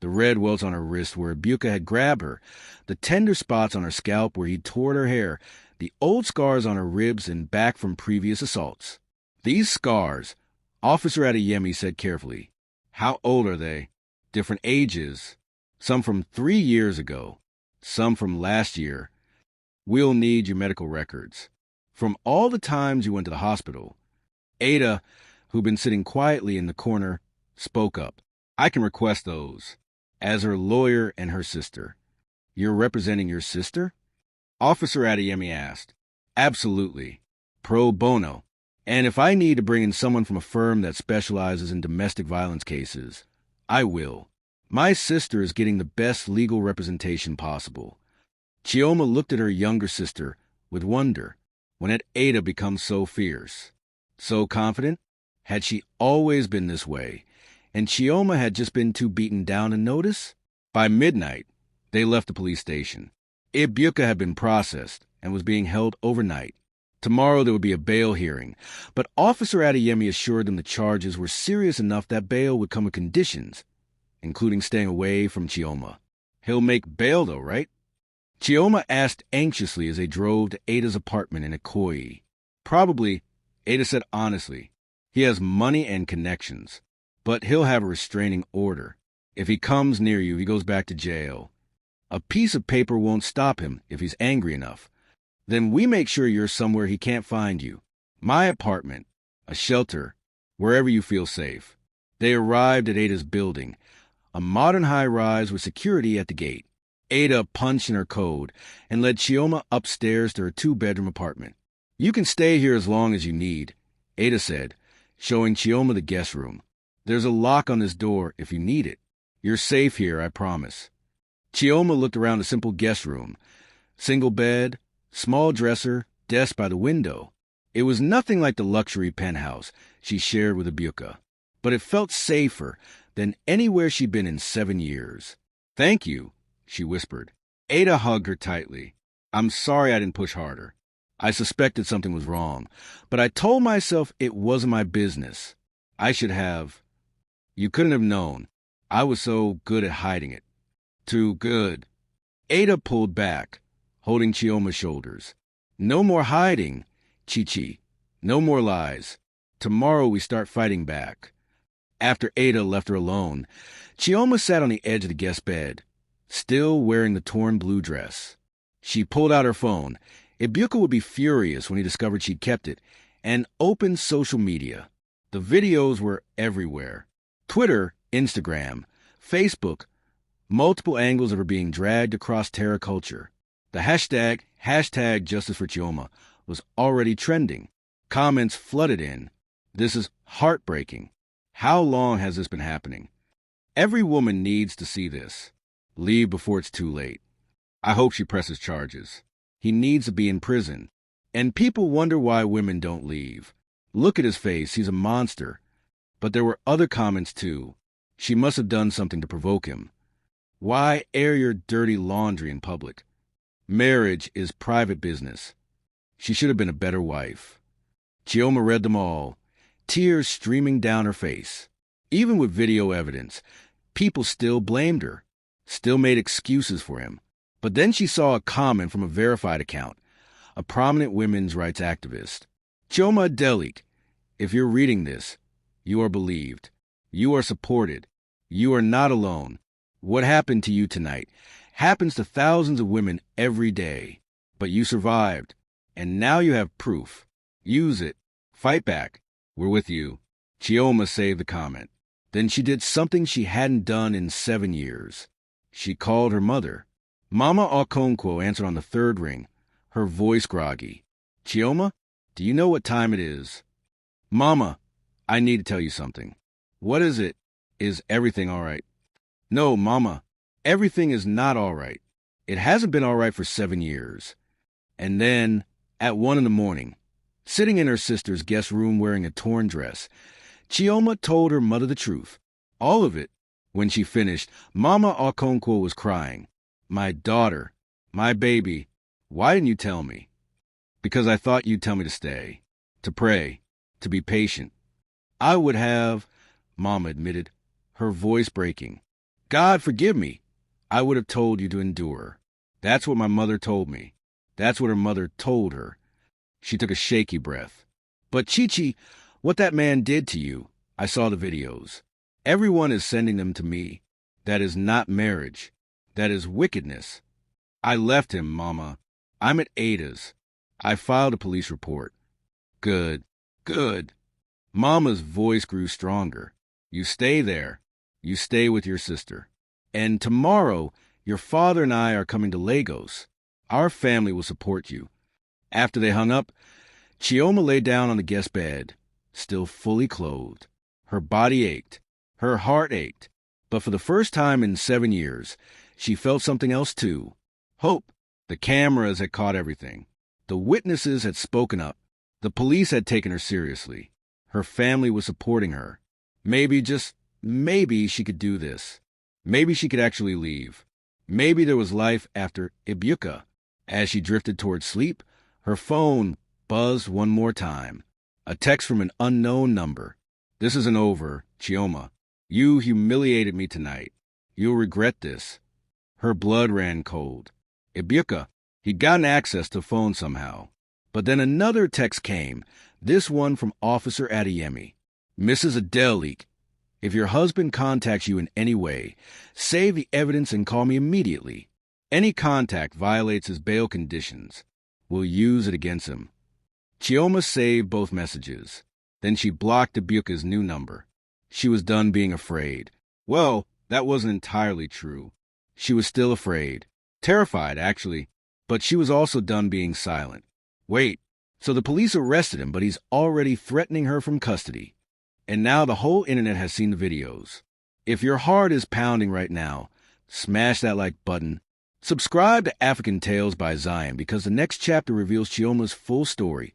Speaker 1: The red welts on her wrist where Ibuka had grabbed her, the tender spots on her scalp where he'd torn her hair, the old scars on her ribs and back from previous assaults. These scars, Officer Adeyemi said carefully. How old are they? Different ages. Some from 3 years ago. Some from last year. We'll need your medical records. From all the times you went to the hospital. Ada, who'd been sitting quietly in the corner, spoke up. I can request those. As her lawyer and her sister. You're representing your sister? Officer Adeyemi asked. Absolutely. Pro bono. And if I need to bring in someone from a firm that specializes in domestic violence cases, I will. My sister is getting the best legal representation possible. Chioma looked at her younger sister with wonder. When had Ada become so fierce? So confident? Had she always been this way? And Chioma had just been too beaten down to notice? By midnight, they left the police station. Ibuka had been processed and was being held overnight. Tomorrow there would be a bail hearing, but Officer Adeyemi assured them the charges were serious enough that bail would come with conditions, including staying away from Chioma. He'll make bail though, right? Chioma asked anxiously as they drove to Ada's apartment in Ikoyi. Probably, Ada said honestly. He has money and connections, but he'll have a restraining order. If he comes near you, he goes back to jail. A piece of paper won't stop him if he's angry enough. Then we make sure you're somewhere he can't find you. My apartment, a shelter, wherever you feel safe. They arrived at Ada's building, a modern high-rise with security at the gate. Ada punched in her code and led Chioma upstairs to her 2-bedroom apartment. You can stay here as long as you need, Ada said, showing Chioma the guest room. There's a lock on this door if you need it. You're safe here, I promise. Chioma looked around the simple guest room. Single bed, small dresser, desk by the window. It was nothing like the luxury penthouse she shared with Ibuka, but it felt safer than anywhere she'd been in 7 years. Thank you, she whispered. Ada hugged her tightly. I'm sorry I didn't push harder. I suspected something was wrong, but I told myself it wasn't my business. I should have. You couldn't have known. I was so good at hiding it. Too good. Ada pulled back, holding Chioma's shoulders. No more hiding, Chi-Chi. No more lies. Tomorrow we start fighting back. After Ada left her alone, Chioma sat on the edge of the guest bed, still wearing the torn blue dress. She pulled out her phone. Ibuka would be furious when he discovered she'd kept it, and opened social media. The videos were everywhere. Twitter, Instagram, Facebook, multiple angles of her being dragged across terror culture. The hashtag Justice for Chioma was already trending. Comments flooded in. This is heartbreaking. How long has this been happening? Every woman needs to see this. Leave before it's too late. I hope she presses charges. He needs to be in prison. And people wonder why women don't leave. Look at his face, he's a monster. But there were other comments too. She must have done something to provoke him. Why air your dirty laundry in public? Marriage is private business. She should have been a better wife. Chioma read them all, tears streaming down her face. Even with video evidence, people still blamed her, still made excuses for him. But then she saw a comment from a verified account, a prominent women's rights activist. Chioma Adelik, if you're reading this, you are believed. You are supported. You are not alone. What happened to you tonight happens to thousands of women every day. But you survived, and now you have proof. Use it. Fight back. We're with you. Chioma saved the comment. Then she did something she hadn't done in 7 years. She called her mother. Mama Okonkwo answered on the 3rd ring, her voice groggy. Chioma, do you know what time it is? Mama, I need to tell you something. What is it? Is everything all right? No, Mama, everything is not all right. It hasn't been all right for 7 years. And then, at 1 a.m, sitting in her sister's guest room wearing a torn dress, Chioma told her mother the truth. All of it. When she finished, Mama Okonkwo was crying. My daughter, my baby, why didn't you tell me? Because I thought you'd tell me to stay, to pray, to be patient. I would have, Mama admitted, her voice breaking. God forgive me. I would have told you to endure. That's what my mother told me. That's what her mother told her. She took a shaky breath. But Chi-Chi, what that man did to you, I saw the videos. Everyone is sending them to me. That is not marriage. That is wickedness. I left him, Mama. I'm at Ada's. I filed a police report. Good, good. Mama's voice grew stronger. You stay there. You stay with your sister. And tomorrow, your father and I are coming to Lagos. Our family will support you. After they hung up, Chioma lay down on the guest bed, still fully clothed. Her body ached. Her heart ached. But for the first time in 7 years, she felt something else too. Hope. The cameras had caught everything. The witnesses had spoken up. The police had taken her seriously. Her family was supporting her. Maybe, just maybe, she could do this. Maybe she could actually leave. Maybe there was life after Ibuka. As she drifted toward sleep, her phone buzzed one more time. A text from an unknown number. This isn't over, Chioma. You humiliated me tonight. You'll regret this. Her blood ran cold. Ibuka. He'd gotten access to phone somehow. But then another text came, this one from Officer Adeyemi. Mrs. Adelik, if your husband contacts you in any way, save the evidence and call me immediately. Any contact violates his bail conditions. We'll use it against him. Chioma saved both messages. Then she blocked Ibuka's new number. She was done being afraid. Well, that wasn't entirely true. She was still afraid. Terrified, actually. But she was also done being silent. Wait, so the police arrested him, but he's already threatening her from custody. And now the whole internet has seen the videos. If your heart is pounding right now, smash that like button. Subscribe to African Tales by Zion because the next chapter reveals Chioma's full story.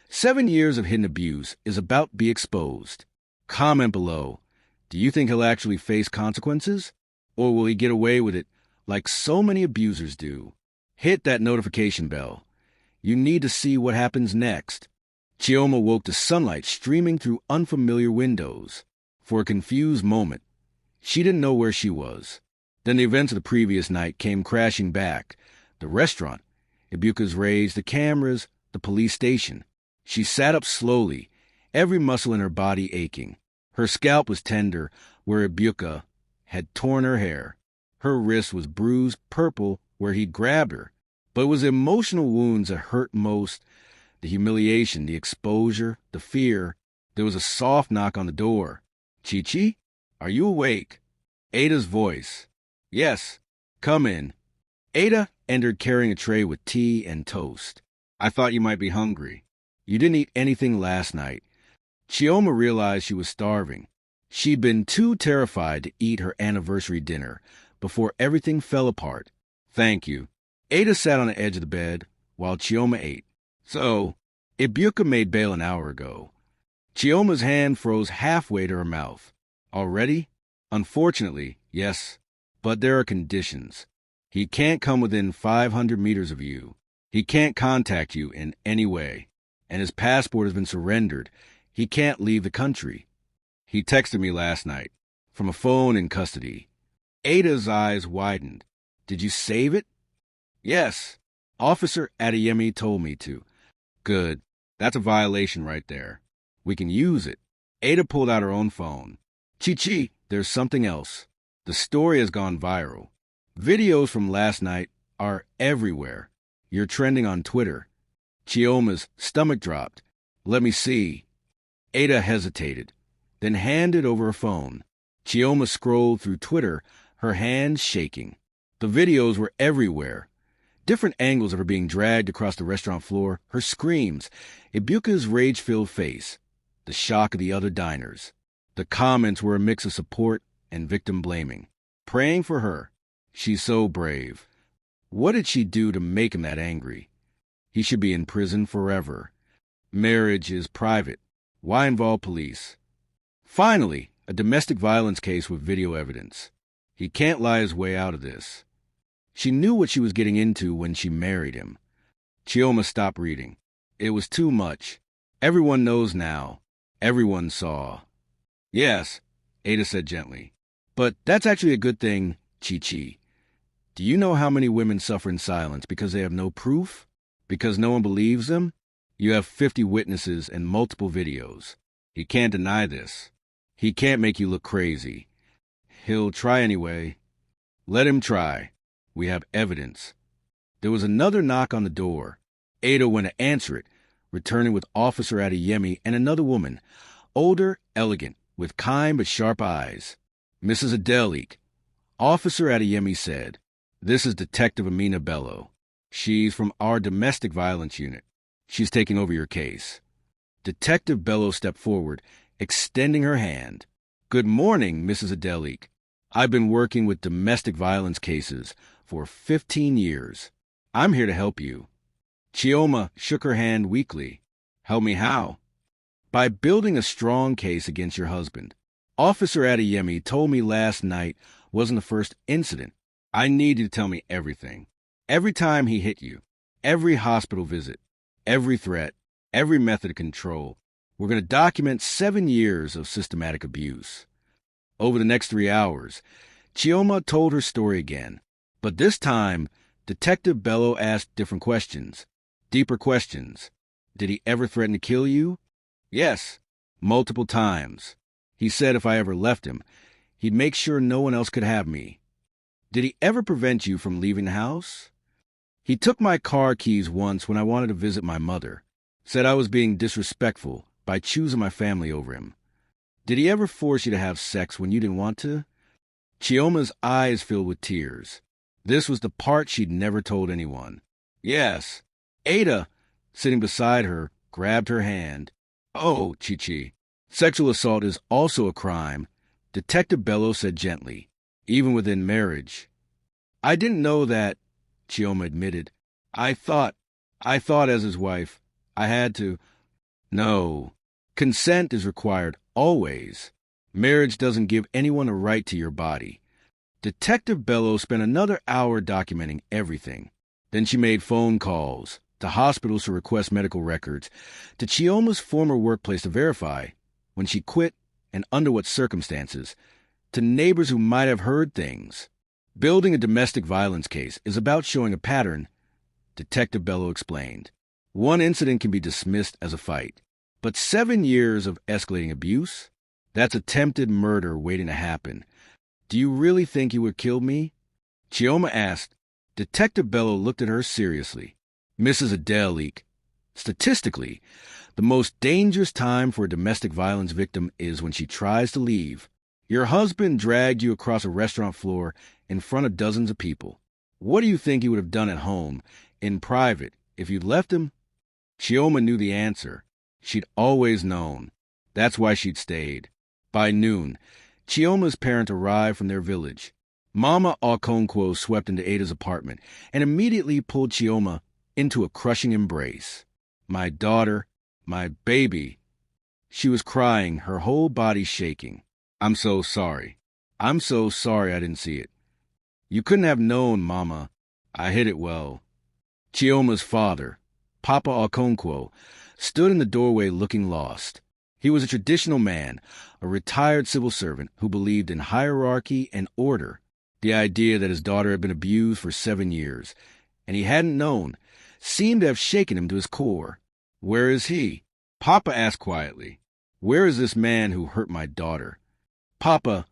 Speaker 1: 7 years of hidden abuse is about to be exposed. Comment below. Do you think he'll actually face consequences? Or will he get away with it like so many abusers do? Hit that notification bell. You need to see what happens next. Chioma woke to sunlight streaming through unfamiliar windows. For a confused moment, she didn't know where she was. Then the events of the previous night came crashing back. The restaurant, Ibuka's rage, the cameras, the police station. She sat up slowly, every muscle in her body aching. Her scalp was tender where Ibuka had torn her hair. Her wrist was bruised purple where he'd grabbed her. But it was emotional wounds that hurt most. The humiliation, the exposure, the fear. There was a soft knock on the door. Chi-Chi, are you awake? Ada's voice. Yes, come in. Ada entered carrying a tray with tea and toast. I thought you might be hungry. You didn't eat anything last night. Chioma realized she was starving. She'd been too terrified to eat her anniversary dinner before everything fell apart. Thank you. Ada sat on the edge of the bed while Chioma ate. So, Ibuka made bail an hour ago. Chioma's hand froze halfway to her mouth. Already? Unfortunately, yes. But there are conditions. He can't come within 500 meters of you. He can't contact you in any way. And his passport has been surrendered. He can't leave the country. He texted me last night, from a phone in custody. Ada's eyes widened. Did you save it? Yes. Officer Adeyemi told me to. Good. That's a violation right there. We can use it. Ada pulled out her own phone. Chi-Chi, there's something else. The story has gone viral. Videos from last night are everywhere. You're trending on Twitter. Chioma's stomach dropped. Let me see. Ada hesitated, then handed over her phone. Chioma scrolled through Twitter, her hands shaking. The videos were everywhere. Different angles of her being dragged across the restaurant floor, her screams, Ibuka's rage-filled face, the shock of the other diners. The comments were a mix of support and victim blaming. Praying for her. She's so brave. What did she do to make him that angry? He should be in prison forever. Marriage is private. Why involve police? Finally, a domestic violence case with video evidence. He can't lie his way out of this. She knew what she was getting into when she married him. Chioma stopped reading. It was too much. Everyone knows now. Everyone saw. Yes, Ada said gently. But that's actually a good thing, Chi-Chi. Do you know how many women suffer in silence because they have no proof? Because no one believes him? You have 50 witnesses and multiple videos. He can't deny this. He can't make you look crazy. He'll try anyway. Let him try. We have evidence. There was another knock on the door. Ada went to answer it, returning with Officer Adeyemi and another woman, older, elegant, with kind but sharp eyes. Mrs. Adelik, Officer Adeyemi said, "This is Detective Amina Bello. She's from our domestic violence unit. She's taking over your case." Detective Bello stepped forward, extending her hand. "Good morning, Mrs. Adelik. I've been working with domestic violence cases for 15 years. I'm here to help you." Chioma shook her hand weakly. "Help me how?" "By building a strong case against your husband. Officer Adeyemi told me last night wasn't the first incident. I need you to tell me everything. Every time he hit you, every hospital visit, every threat, every method of control. We're going to document 7 years of systematic abuse." Over the next 3 hours, Chioma told her story again. But this time, Detective Bello asked different questions, deeper questions. "Did he ever threaten to kill you?" "Yes, multiple times. He said if I ever left him, he'd make sure no one else could have me." "Did he ever prevent you from leaving the house?" "He took my car keys once when I wanted to visit my mother. Said I was being disrespectful by choosing my family over him." "Did he ever force you to have sex when you didn't want to?" Chioma's eyes filled with tears. This was the part she'd never told anyone. "Yes." Ada, sitting beside her, grabbed her hand. "Oh, Chichi, sexual assault is also a crime," Detective Bello said gently, "even within marriage." "I didn't know that," Chioma admitted. I thought as his wife, I had to." "No. Consent is required always. Marriage doesn't give anyone a right to your body." Detective Bello spent another hour documenting everything. Then she made phone calls to hospitals to request medical records, to Chioma's former workplace to verify when she quit and under what circumstances, to neighbors who might have heard things. Building a domestic violence case is about showing a pattern, Detective Bello explained. One incident can be dismissed as a fight, but 7 years of escalating abuse? That's attempted murder waiting to happen. "Do you really think he would kill me?" Chioma asked. Detective Bello looked at her seriously. "Mrs. Adelik, statistically, the most dangerous time for a domestic violence victim is when she tries to leave. Your husband dragged you across a restaurant floor in front of dozens of people. What do you think he would have done at home, in private, if you'd left him?" Chioma knew the answer. She'd always known. That's why she'd stayed. By noon, Chioma's parents arrived from their village. Mama Okonkwo swept into Ada's apartment and immediately pulled Chioma into a crushing embrace. "My daughter, my baby." She was crying, her whole body shaking. "I'm so sorry. I'm so sorry I didn't see it. You couldn't have known, Mama. I hid it well." Chioma's father, Papa Okonkwo, stood in the doorway looking lost. He was a traditional man, a retired civil servant who believed in hierarchy and order. The idea that his daughter had been abused for 7 years, and he hadn't known, seemed to have shaken him to his core. "Where is he?" Papa asked quietly. "Where is this man who hurt my daughter?" "Papa,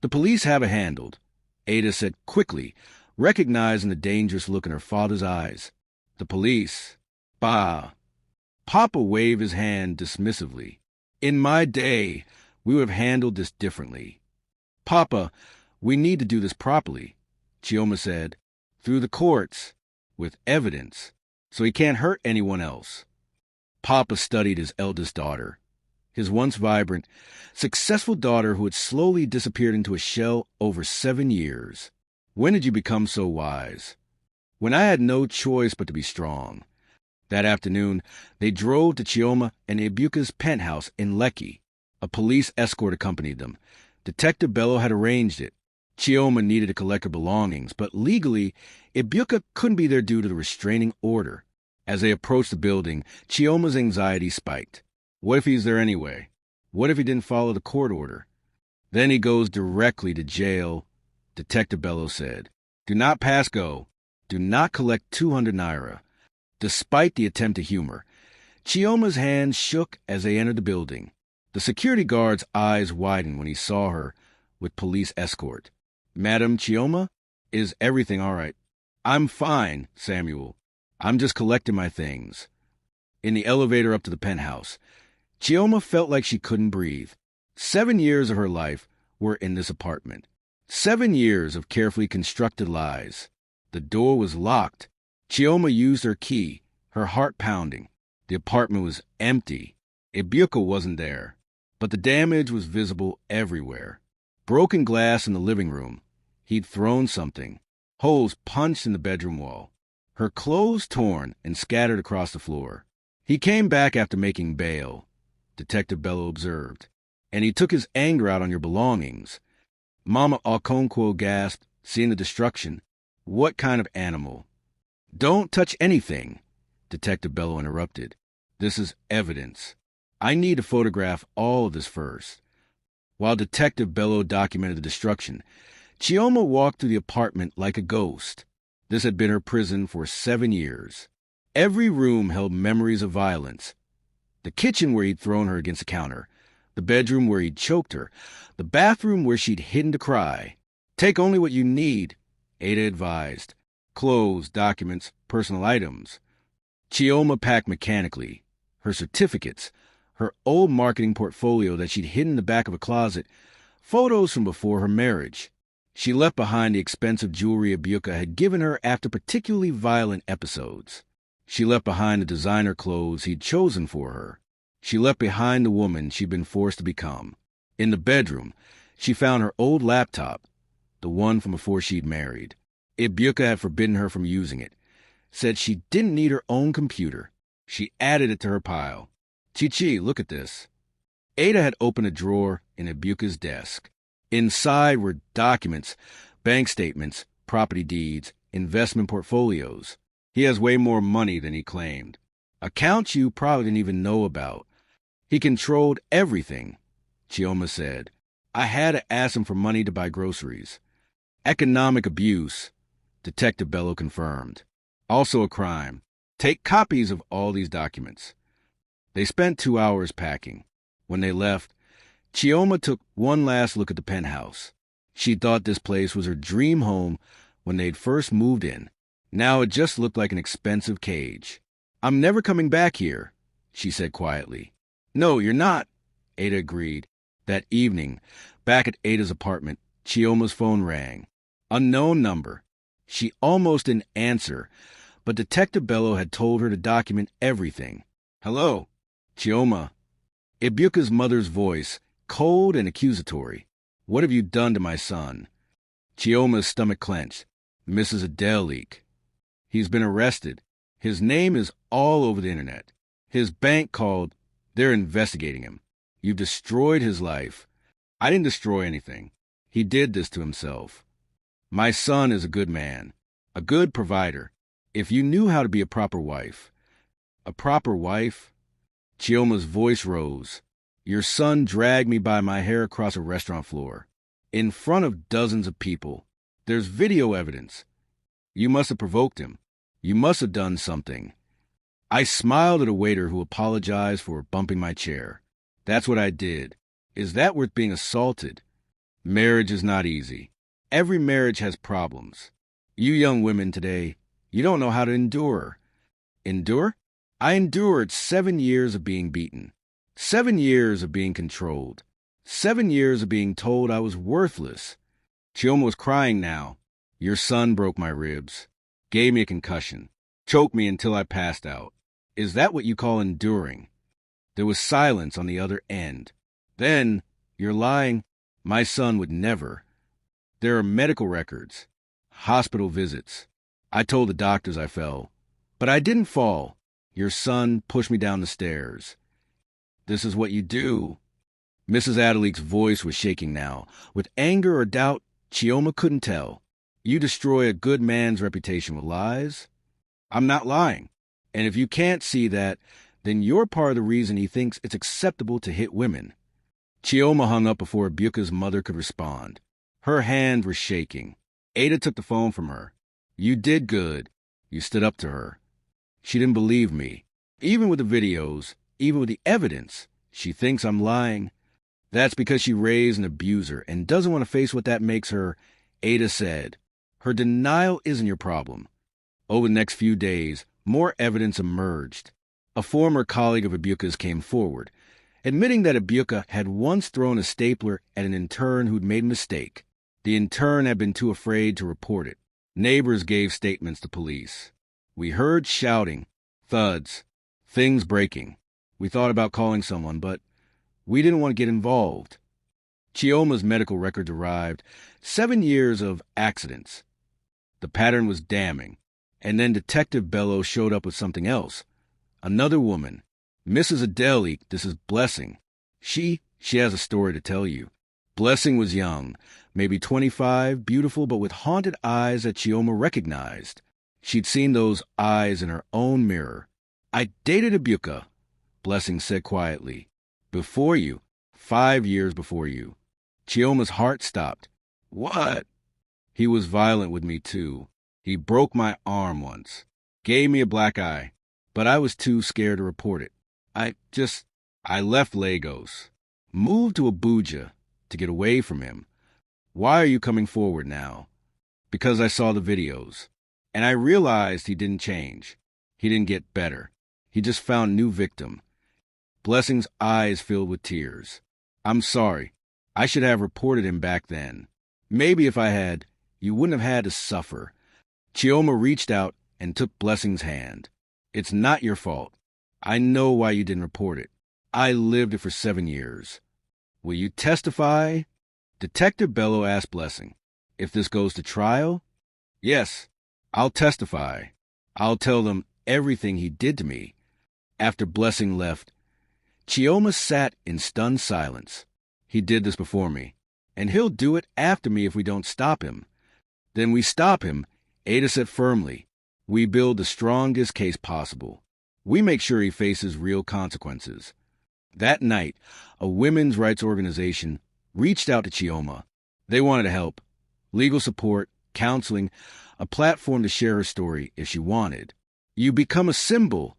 Speaker 1: the police have it handled," Ada said quickly, recognizing the dangerous look in her father's eyes. "The police? Bah." Papa waved his hand dismissively. "In my day, we would have handled this differently." "Papa, we need to do this properly," Chioma said. "Through the courts, with evidence, so he can't hurt anyone else." Papa studied his eldest daughter, his once vibrant, successful daughter who had slowly disappeared into a shell over 7 years. "When did you become so wise?" "When I had no choice but to be strong." That afternoon, they drove to Chioma and Ibuka's penthouse in Lekki. A police escort accompanied them. Detective Bello had arranged it. Chioma needed to collect her belongings, but legally, Ibuka couldn't be there due to the restraining order. As they approached the building, Chioma's anxiety spiked. What if he's there anyway? What if he didn't follow the court order? Then he goes directly to jail, Detective Bello said. "Do not pass go. Do not collect 200 naira. Despite the attempt at humor, Chioma's hand shook as they entered the building. The security guard's eyes widened when he saw her with police escort. "Madam Chioma, is everything all right?" "I'm fine, Samuel. I'm just collecting my things." In the elevator up to the penthouse, Chioma felt like she couldn't breathe. 7 years of her life were in this apartment. 7 years of carefully constructed lies. The door was locked. Chioma used her key, her heart pounding. The apartment was empty. Ibuka wasn't there, but the damage was visible everywhere. Broken glass in the living room. He'd thrown something. Holes punched in the bedroom wall. Her clothes torn and scattered across the floor. He came back after making bail, Detective Bello observed, and he took his anger out on your belongings. Mama Okonkwo gasped, seeing the destruction. "What kind of animal?" "Don't touch anything," Detective Bello interrupted. "This is evidence. I need to photograph all of this first." While Detective Bello documented the destruction, Chioma walked through the apartment like a ghost. This had been her prison for 7 years. Every room held memories of violence. The kitchen where he'd thrown her against the counter, the bedroom where he'd choked her, the bathroom where she'd hidden to cry. "Take only what you need," Ada advised. "Clothes, documents, personal items." Chioma packed mechanically. Her certificates, her old marketing portfolio that she'd hidden in the back of a closet, photos from before her marriage. She left behind the expensive jewelry Ibuka had given her after particularly violent episodes. She left behind the designer clothes he'd chosen for her. She left behind the woman she'd been forced to become. In the bedroom, she found her old laptop, the one from before she'd married. Ibuka had forbidden her from using it, said she didn't need her own computer. She added it to her pile. "Chi-Chi, look at this." Ada had opened a drawer in Ibuka's desk. Inside were documents, bank statements, property deeds, investment portfolios. "He has way more money than he claimed. Accounts you probably didn't even know about. He controlled everything," Chioma said. "I had to ask him for money to buy groceries." "Economic abuse," Detective Bello confirmed. "Also a crime. Take copies of all these documents." They spent 2 hours packing. When they left, Chioma took one last look at the penthouse. She thought this place was her dream home when they'd first moved in. Now it just looked like an expensive cage. "I'm never coming back here," she said quietly. "No, you're not," Ada agreed. That evening, back at Ada's apartment, Chioma's phone rang. Unknown number. She almost didn't answer, but Detective Bello had told her to document everything. "Hello, Chioma." Ibuka's mother's voice, cold and accusatory. "What have you done to my son?" Chioma's stomach clenched. "Mrs. Adele leak. He's been arrested. His name is all over the internet. His bank called. They're investigating him. You've destroyed his life." "I didn't destroy anything. He did this to himself. My son is a good man, a good provider. If you knew how to be a proper wife." "A proper wife?" Chioma's voice rose. "Your son dragged me by my hair across a restaurant floor, in front of dozens of people. There's video evidence. You must have provoked him. You must have done something." I smiled at a waiter who apologized for bumping my chair. "That's what I did. Is that worth being assaulted?" "Marriage is not easy. Every marriage has problems. You young women today, you don't know how to endure." "Endure?" "I endured 7 years of being beaten. 7 years of being controlled. 7 years of being told I was worthless." Chioma was crying now. "Your son broke my ribs, gave me a concussion, choked me until I passed out. Is that what you call enduring?" There was silence on the other end. "Then, you're lying. My son would never. There are medical records, hospital visits. I told the doctors I fell, but I didn't fall. Your son pushed me down the stairs. This is what you do." Mrs. Adelique's voice was shaking now. With anger or doubt, Chioma couldn't tell. "You destroy a good man's reputation with lies?" "I'm not lying. And if you can't see that, then you're part of the reason he thinks it's acceptable to hit women." Chioma hung up before Ibuka's mother could respond. Her hands were shaking. Ada took the phone from her. "You did good. You stood up to her." She didn't believe me. Even with the videos, even with the evidence, she thinks I'm lying. That's because she raised an abuser and doesn't want to face what that makes her, Ada said. Her denial isn't your problem. Over the next few days, more evidence emerged. A former colleague of Ibuka's came forward, admitting that Ibuka had once thrown a stapler at an intern who'd made a mistake. The intern had been too afraid to report it. Neighbors gave statements to police. We heard shouting, thuds, things breaking. We thought about calling someone, but we didn't want to get involved. Chioma's medical records arrived. 7 years of accidents. The pattern was damning. And then Detective Bello showed up with something else. Another woman. Mrs. Adeli, this is Blessing. She has a story to tell you. Blessing was young, maybe 25, beautiful, but with haunted eyes that Chioma recognized. She'd seen those eyes in her own mirror. I dated Ibuka, Blessing said quietly. Before you. 5 years before you. Chioma's heart stopped. What? He was violent with me, too. He broke my arm once. Gave me a black eye. But I was too scared to report it. I left Lagos. Moved to Abuja to get away from him. Why are you coming forward now? Because I saw the videos. And I realized he didn't change. He didn't get better. He just found new victim. Blessing's eyes filled with tears. I'm sorry. I should have reported him back then. Maybe if I had, you wouldn't have had to suffer. Chioma reached out and took Blessing's hand. It's not your fault. I know why you didn't report it. I lived it for 7 years. Will you testify? Detective Bello asked Blessing. If this goes to trial? Yes, I'll testify. I'll tell them everything he did to me. After Blessing left, Chioma sat in stunned silence. He did this before me, and he'll do it after me if we don't stop him. Then we stop him, Ada said firmly. We build the strongest case possible. We make sure he faces real consequences. That night, a women's rights organization reached out to Chioma. They wanted to help. Legal support, counseling, a platform to share her story if she wanted. You become a symbol,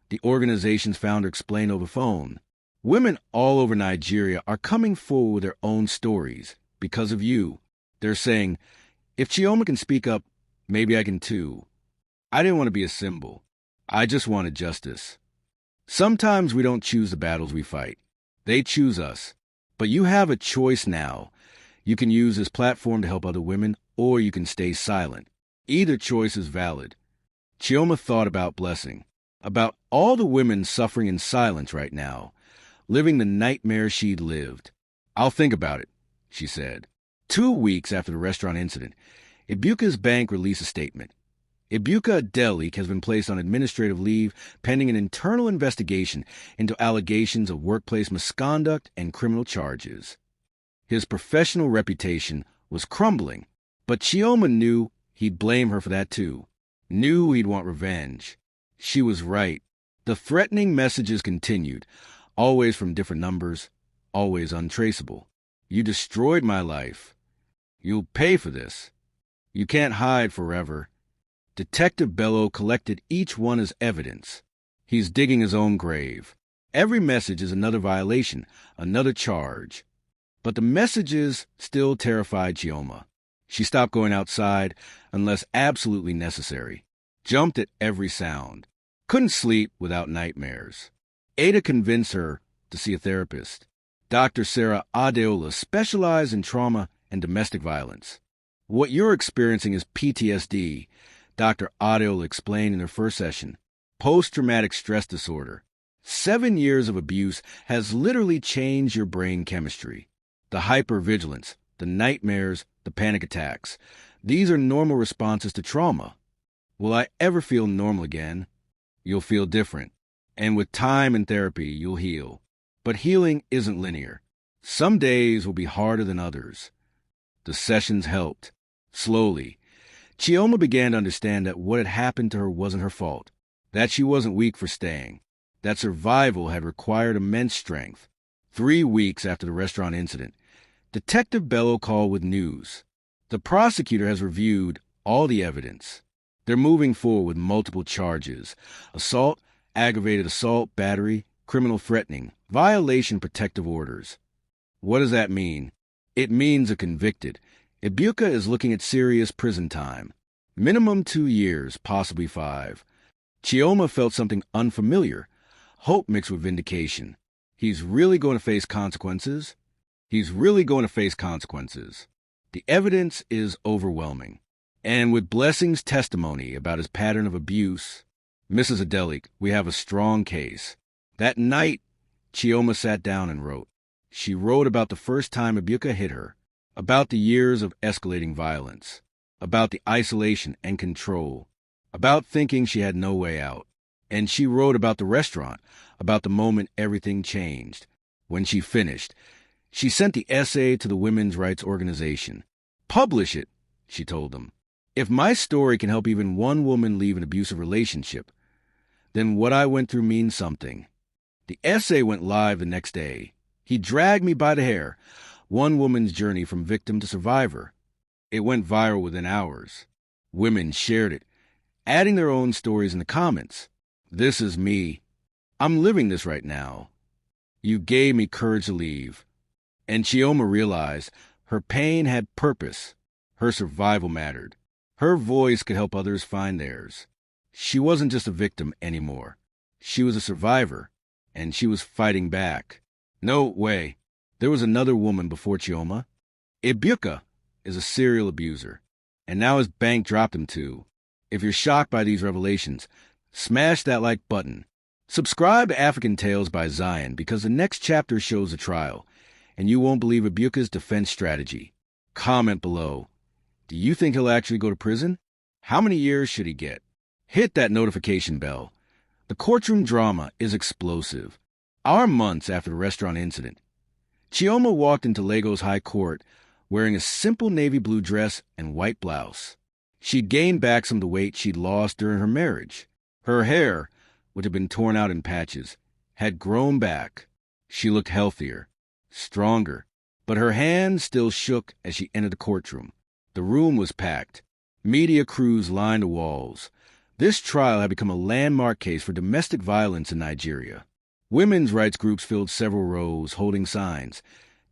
Speaker 1: the organization's founder explained over phone. Women all over Nigeria are coming forward with their own stories because of you. They're saying, if Chioma can speak up, maybe I can too. I didn't want to be a symbol. I just wanted justice. Sometimes we don't choose the battles we fight. They choose us. But you have a choice now. You can use this platform to help other women, or you can stay silent. Either choice is valid. Chioma thought about Blessing, about all the women suffering in silence right now, living the nightmare she'd lived. I'll think about it, she said. 2 weeks after the restaurant incident, Ibuka's bank released a statement. Ibuka Adeli has been placed on administrative leave pending an internal investigation into allegations of workplace misconduct and criminal charges. His professional reputation was crumbling, but Chioma knew he'd blame her for that too. Knew he'd want revenge. She was right. The threatening messages continued, always from different numbers, always untraceable. You destroyed my life. You'll pay for this. You can't hide forever. Detective Bello collected each one as evidence. He's digging his own grave. Every message is another violation, another charge. But the messages still terrified Chioma. She stopped going outside unless absolutely necessary. Jumped at every sound. Couldn't sleep without nightmares. Ada convinced her to see a therapist. Dr. Sarah Adeola specialized in trauma and domestic violence. What you're experiencing is PTSD, Dr. Adeola explained in her first session. Post-traumatic stress disorder. 7 years of abuse has literally changed your brain chemistry. The hypervigilance, the nightmares, the panic attacks. These are normal responses to trauma. Will I ever feel normal again? You'll feel different. And with time and therapy, you'll heal. But healing isn't linear. Some days will be harder than others. The sessions helped. Slowly, Chioma began to understand that what had happened to her wasn't her fault, that she wasn't weak for staying, that survival had required immense strength. 3 weeks after the restaurant incident, Detective Bello called with news. The prosecutor has reviewed all the evidence. They're moving forward with multiple charges: assault, aggravated assault, battery, criminal threatening, violation of protective orders. What does that mean? It means a convicted. Ibuka is looking at serious prison time. Minimum 2 years, possibly 5. Chioma felt something unfamiliar, hope mixed with vindication. He's really going to face consequences. He's really going to face consequences. The evidence is overwhelming. And with Blessing's testimony about his pattern of abuse, Mrs. Adelik, we have a strong case. That night, Chioma sat down and wrote. She wrote about the first time Ibuka hit her, about the years of escalating violence, about the isolation and control, about thinking she had no way out. And she wrote about the restaurant, about the moment everything changed. When she finished, she sent the essay to the women's rights organization. Publish it, she told them. If my story can help even one woman leave an abusive relationship, then what I went through means something. The essay went live the next day. He dragged me by the hair. One woman's journey from victim to survivor. It went viral within hours. Women shared it, adding their own stories in the comments. This is me. I'm living this right now. You gave me courage to leave. And Chioma realized her pain had purpose. Her survival mattered. Her voice could help others find theirs. She wasn't just a victim anymore. She was a survivor, and she was fighting back. No way. There was another woman before Chioma. Ibuka is a serial abuser, and now his bank dropped him too. If you're shocked by these revelations, smash that like button. Subscribe to African Tales by Zion because the next chapter shows the trial, and you won't believe Ibuka's defense strategy. Comment below. Do you think he'll actually go to prison? How many years should he get? Hit that notification bell. The courtroom drama is explosive. Our months after the restaurant incident, Chioma walked into Lagos High Court wearing a simple navy blue dress and white blouse. She'd gained back some of the weight she'd lost during her marriage. Her hair, which had been torn out in patches, had grown back. She looked healthier, stronger, but her hands still shook as she entered the courtroom. The room was packed. Media crews lined the walls. This trial had become a landmark case for domestic violence in Nigeria. Women's rights groups filled several rows, holding signs.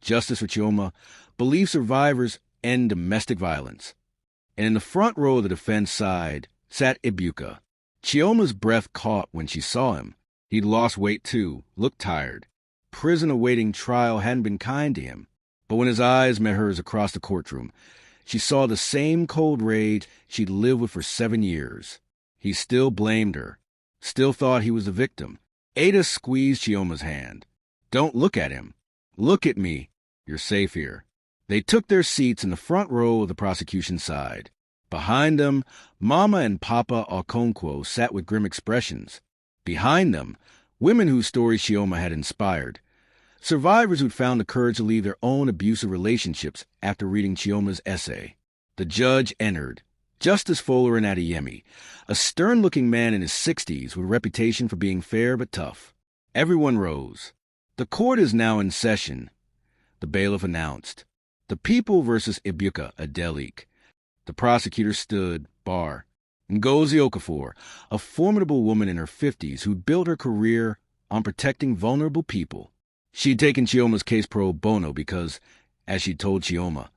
Speaker 1: Justice for Chioma, believe survivors end domestic violence. And in the front row of the defense side sat Ibuka. Chioma's breath caught when she saw him. He'd lost weight too, looked tired. Prison awaiting trial hadn't been kind to him. But when his eyes met hers across the courtroom, she saw the same cold rage she'd lived with for 7 years. He still blamed her, still thought he was the victim. Ada squeezed Chioma's hand. Don't look at him. Look at me. You're safe here. They took their seats in the front row of the prosecution side. Behind them, Mama and Papa Okonkwo sat with grim expressions. Behind them, women whose stories Chioma had inspired. Survivors who'd found the courage to leave their own abusive relationships after reading Chioma's essay. The judge entered. Justice Folarin Adeyemi, a stern-looking man in his 60s with a reputation for being fair but tough. Everyone rose. The court is now in session, the bailiff announced. The people versus Ibuka Adelik. The prosecutor stood, bar. Ngozi Okafor, a formidable woman in her 50s who'd built her career on protecting vulnerable people. She'd taken Chioma's case pro bono because, as she told Chioma,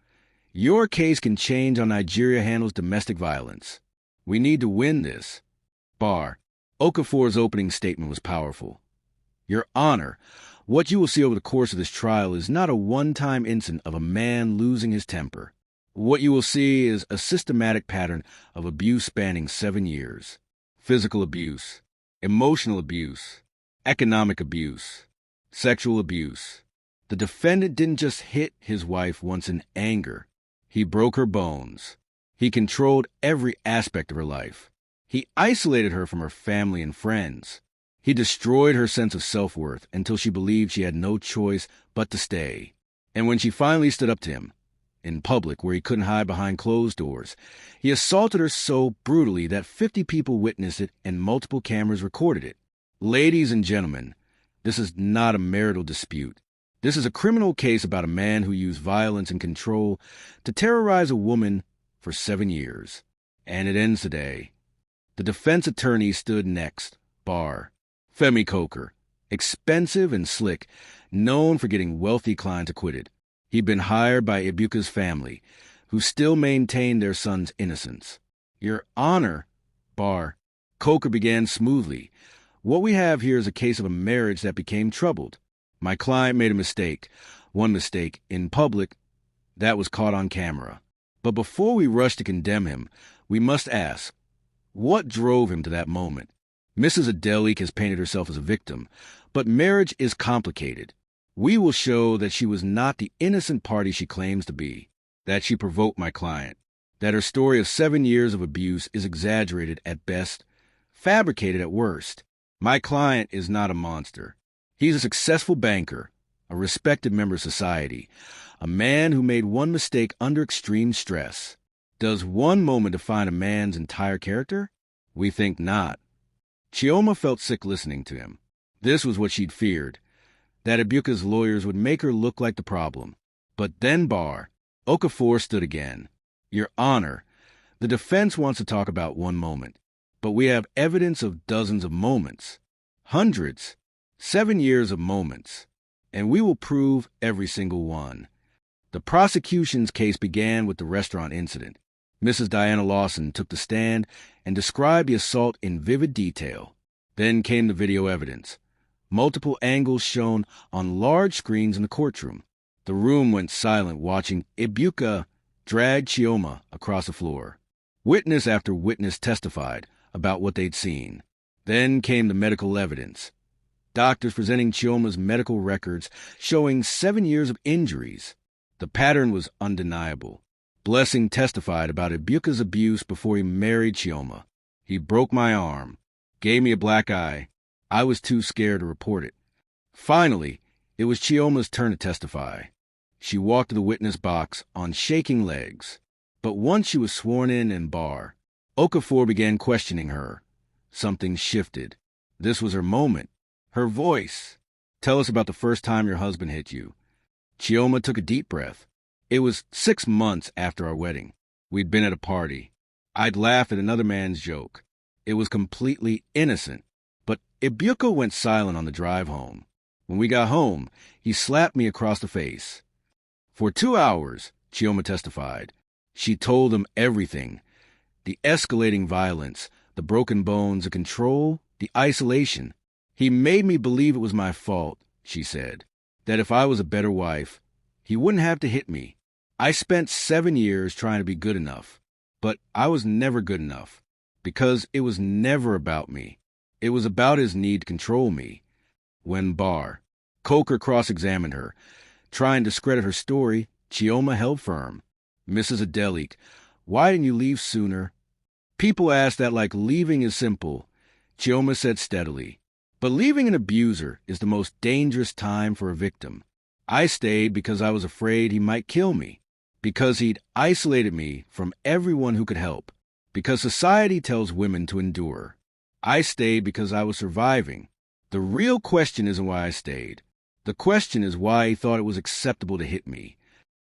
Speaker 1: your case can change how Nigeria handles domestic violence. We need to win this. Bar. Okafor's opening statement was powerful. Your Honor, what you will see over the course of this trial is not a one-time incident of a man losing his temper. What you will see is a systematic pattern of abuse spanning 7 years. Physical abuse, emotional abuse, economic abuse, sexual abuse. The defendant didn't just hit his wife once in anger. He broke her bones. He controlled every aspect of her life. He isolated her from her family and friends. He destroyed her sense of self-worth until she believed she had no choice but to stay. And when she finally stood up to him, in public where he couldn't hide behind closed doors, he assaulted her so brutally that 50 people witnessed it and multiple cameras recorded it. Ladies and gentlemen, this is not a marital dispute. This is a criminal case about a man who used violence and control to terrorize a woman for 7 years. And it ends today. The defense attorney stood next. Bar. Femi Coker. Expensive and slick, known for getting wealthy clients acquitted. He'd been hired by Ibuka's family, who still maintained their son's innocence. Your Honor, Bar. Coker began smoothly. What we have here is a case of a marriage that became troubled. My client made a mistake. One mistake, in public, that was caught on camera. But before we rush to condemn him, we must ask, what drove him to that moment? Mrs. Adelik has painted herself as a victim, but marriage is complicated. We will show that she was not the innocent party she claims to be, that she provoked my client, that her story of 7 years of abuse is exaggerated at best, fabricated at worst. My client is not a monster. He's a successful banker, a respected member of society, a man who made one mistake under extreme stress. Does one moment define a man's entire character? We think not. Chioma felt sick listening to him. This was what she'd feared, that Ibuka's lawyers would make her look like the problem. But then Okafor stood again. Your Honor, the defense wants to talk about one moment, but we have evidence of dozens of moments, hundreds, 7 years of moments, and we will prove every single one. The prosecution's case began with the restaurant incident. Mrs. Diana Lawson took the stand and described the assault in vivid detail. Then came the video evidence. Multiple angles shown on large screens in the courtroom. The room went silent watching Ibuka drag Chioma across the floor. Witness after witness testified about what they'd seen. Then came the medical evidence. Doctors presenting Chioma's medical records showing 7 years of injuries. The pattern was undeniable. Blessing testified about Ibuka's abuse before he married Chioma. He broke my arm, gave me a black eye. I was too scared to report it. Finally, it was Chioma's turn to testify. She walked to the witness box on shaking legs. But once she was sworn in and bar, Okafor began questioning her. Something shifted. This was her moment. Her voice. Tell us about the first time your husband hit you. Chioma took a deep breath. It was 6 months after our wedding. We'd been at a party. I'd laughed at another man's joke. It was completely innocent. But Ibuka went silent on the drive home. When we got home, he slapped me across the face. For 2 hours, Chioma testified. She told him everything. The escalating violence, the broken bones, the control, the isolation. He made me believe it was my fault, she said. That if I was a better wife, he wouldn't have to hit me. I spent 7 years trying to be good enough, but I was never good enough, because it was never about me. It was about his need to control me. When Coker cross-examined her, trying to discredit her story, Chioma held firm. Mrs. Adelik, why didn't you leave sooner? People ask that like leaving is simple. Chioma said steadily. But leaving an abuser is the most dangerous time for a victim. I stayed because I was afraid he might kill me, because he'd isolated me from everyone who could help, because society tells women to endure. I stayed because I was surviving. The real question isn't why I stayed. The question is why he thought it was acceptable to hit me.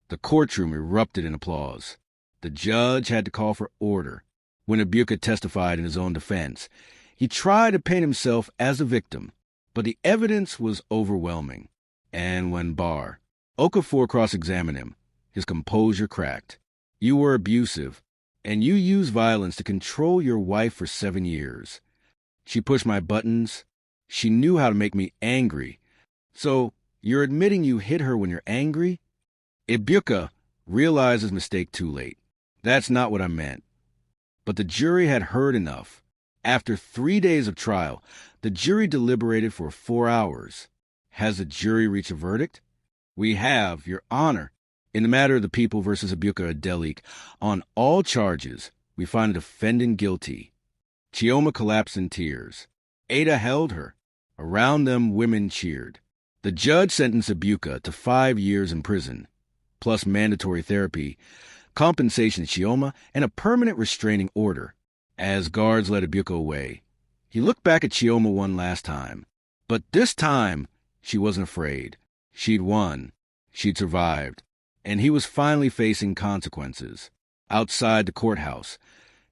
Speaker 1: The courtroom erupted in applause. The judge had to call for order. When Ibuka testified in his own defense, he tried to paint himself as a victim, but the evidence was overwhelming. And when Okafor cross-examined him, his composure cracked. You were abusive, and you used violence to control your wife for 7 years. She pushed my buttons. She knew how to make me angry. So, you're admitting you hit her when you're angry? Ibuka realized his mistake too late. That's not what I meant. But the jury had heard enough. After 3 days of trial, the jury deliberated for 4 hours. Has the jury reached a verdict? We have, Your Honor. In the matter of the People versus Ibuka Adelik, on all charges, we find the defendant guilty. Chioma collapsed in tears. Ada held her. Around them, women cheered. The judge sentenced Ibuka to 5 years in prison, plus mandatory therapy, compensation to Chioma, and a permanent restraining order. As guards led Ibuka away, he looked back at Chioma one last time. But this time, she wasn't afraid. She'd won. She'd survived. And he was finally facing consequences. Outside the courthouse,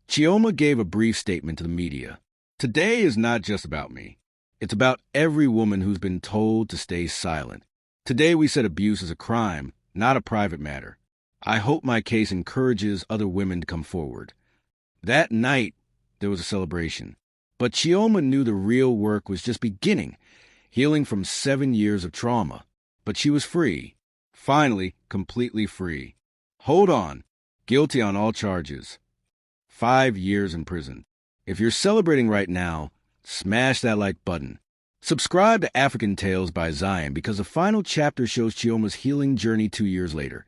Speaker 1: Chioma gave a brief statement to the media. Today is not just about me. It's about every woman who's been told to stay silent. Today we said abuse is a crime, not a private matter. I hope my case encourages other women to come forward. That night, there was a celebration. But Chioma knew the real work was just beginning, healing from 7 years of trauma. But she was free. Finally, completely free. Hold on. Guilty on all charges. 5 years in prison. If you're celebrating right now, smash that like button. Subscribe to African Tales by Zion because the final chapter shows Chioma's healing journey 2 years later.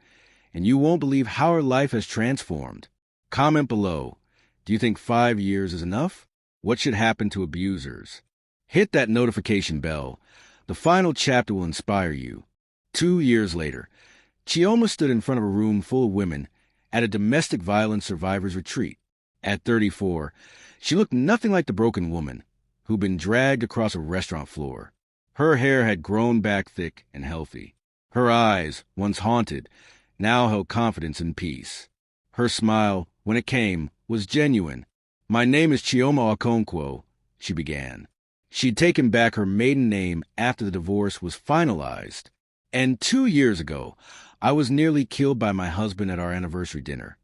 Speaker 1: And you won't believe how her life has transformed. Comment below. Do you think 5 years is enough? What should happen to abusers? Hit that notification bell. The final chapter will inspire you. 2 years later, Chioma stood in front of a room full of women at a domestic violence survivors retreat. At 34, she looked nothing like the broken woman who'd been dragged across a restaurant floor. Her hair had grown back thick and healthy. Her eyes, once haunted, now held confidence and peace. Her smile, when it came, was genuine. "My name is Chioma Okonkwo," she began. She'd taken back her maiden name after the divorce was finalized. "And 2 years ago, I was nearly killed by my husband at our anniversary dinner."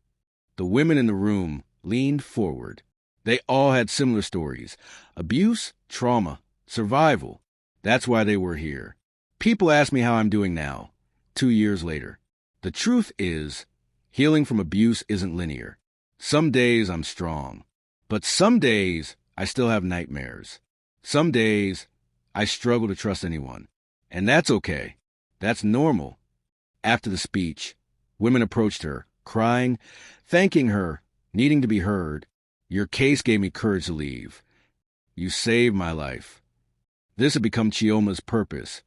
Speaker 1: The women in the room leaned forward. They all had similar stories. Abuse, trauma, survival. That's why they were here. People ask me how I'm doing now, 2 years later. The truth is, healing from abuse isn't linear. Some days I'm strong, but some days I still have nightmares. Some days I struggle to trust anyone, and that's okay. That's normal. After the speech, women approached her, crying, thanking her, needing to be heard. "Your case gave me courage to leave. You saved my life." This had become Chioma's purpose,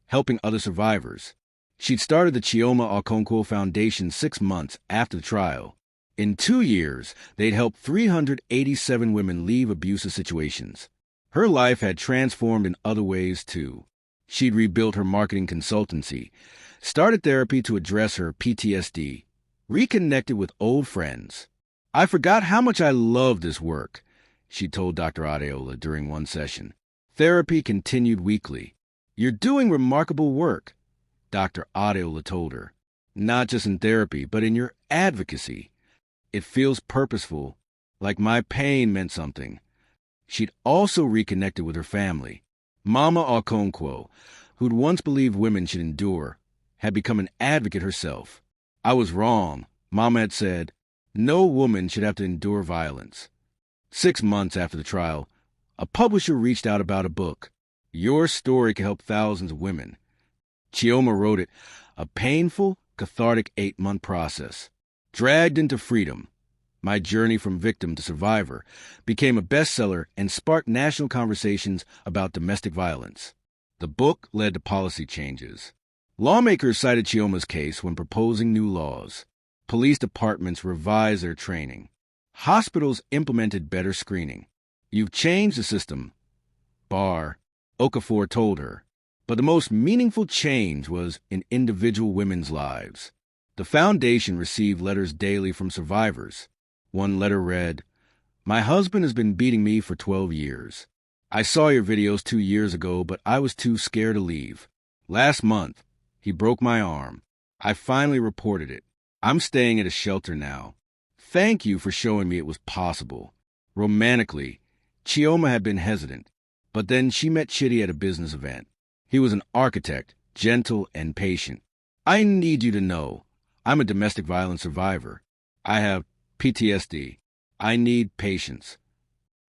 Speaker 1: helping other survivors. She'd started the Chioma Okonkwo Foundation 6 months after the trial. In 2 years, they'd helped 387 women leave abusive situations. Her life had transformed in other ways, too. She'd rebuilt her marketing consultancy, started therapy to address her PTSD, reconnected with old friends. "I forgot how much I loved this work," she told Dr. Adeola during one session. Therapy continued weekly. "You're doing remarkable work," Dr. Adeola told her. "Not just in therapy, but in your advocacy. It feels purposeful, like my pain meant something." She'd also reconnected with her family. Mama Okonkwo, who'd once believed women should endure, had become an advocate herself. "I was wrong," Mama had said. "No woman should have to endure violence." 6 months after the trial, a publisher reached out about a book. "Your story can help thousands of women." Chioma wrote it, a painful, cathartic 8-month process. Dragged into Freedom, My Journey from Victim to Survivor, became a bestseller and sparked national conversations about domestic violence. The book led to policy changes. Lawmakers cited Chioma's case when proposing new laws. Police departments revised their training. Hospitals implemented better screening. "You've changed the system," Bar Okafor told her. But the most meaningful change was in individual women's lives. The foundation received letters daily from survivors. One letter read, "My husband has been beating me for 12 years. I saw your videos 2 years ago, but I was too scared to leave. Last month, he broke my arm. I finally reported it. I'm staying at a shelter now. Thank you for showing me it was possible." Romantically, Chioma had been hesitant, but then she met Chidi at a business event. He was an architect, gentle and patient. "I need you to know, I'm a domestic violence survivor. I have PTSD. I need patience.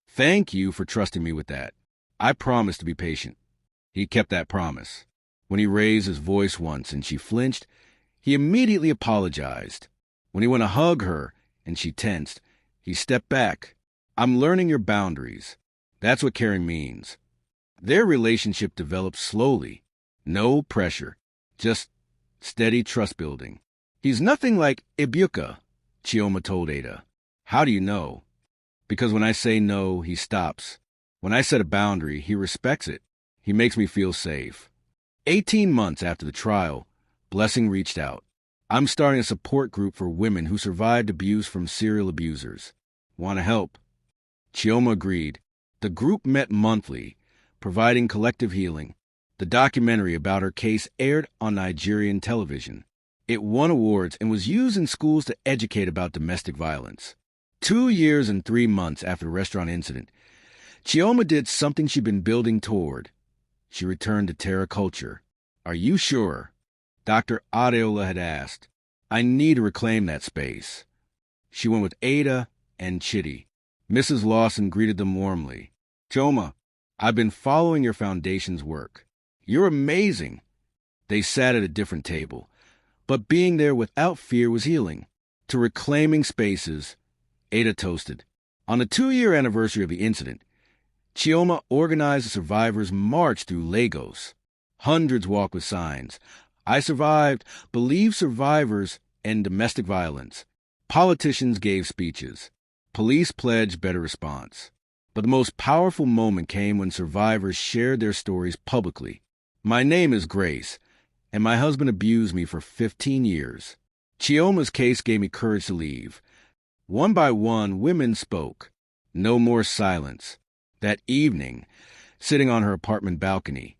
Speaker 1: Thank you for trusting me with that. I promise to be patient." He kept that promise. When he raised his voice once and she flinched, he immediately apologized. When he went to hug her and she tensed, he stepped back. "I'm learning your boundaries." That's what caring means. Their relationship developed slowly. No pressure, just steady trust building. "He's nothing like Ibuka," Chioma told Ada. "How do you know?" "Because when I say no, he stops. When I set a boundary, he respects it. He makes me feel safe." 18 months after the trial, Blessing reached out. "I'm starting a support group for women who survived abuse from serial abusers. Want to help? Chioma agreed. The group met monthly, providing collective healing. The documentary about her case aired on Nigerian television. It won awards and was used in schools to educate about domestic violence. 2 years and 3 months after the restaurant incident, Chioma did something she'd been building toward. She returned to Terra culture. Are you sure? Dr. Adeola had asked. I need to reclaim that space. She went with Ada and Chitty. Mrs. Lawson greeted them warmly. Chioma, I've been following your foundation's work. You're amazing. They sat at a different table, but being there without fear was healing. To reclaiming spaces, Ada toasted. On the 2-year anniversary of the incident, Chioma organized a survivors' march through Lagos. Hundreds walked with signs. I survived, believe survivors, and domestic violence. Politicians gave speeches. Police pledged better response. But the most powerful moment came when survivors shared their stories publicly. My name is Grace, and my husband abused me for 15 years. Chioma's case gave me courage to leave. One by one, women spoke. No more silence. That evening, sitting on her apartment balcony,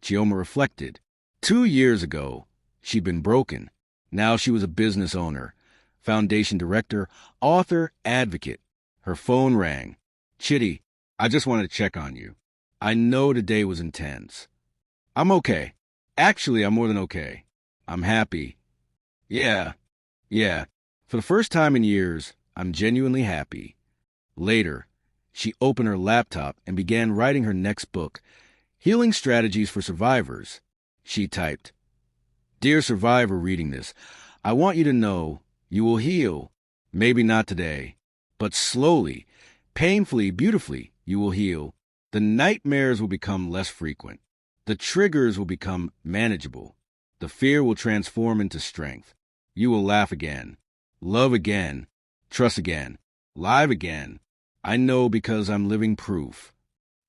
Speaker 1: Chioma reflected. 2 years ago, she'd been broken. Now she was a business owner, foundation director, author, advocate. Her phone rang. Chitty, I just wanted to check on you. I know today was intense. I'm okay. Actually, I'm more than okay. I'm happy. Yeah. For the first time in years, I'm genuinely happy. Later, she opened her laptop and began writing her next book, Healing Strategies for Survivors. She typed, Dear survivor reading this, I want you to know you will heal. Maybe not today, but slowly, painfully, beautifully, you will heal. The nightmares will become less frequent. The triggers will become manageable. The fear will transform into strength. You will laugh again, love again, trust again, live again. I know because I'm living proof.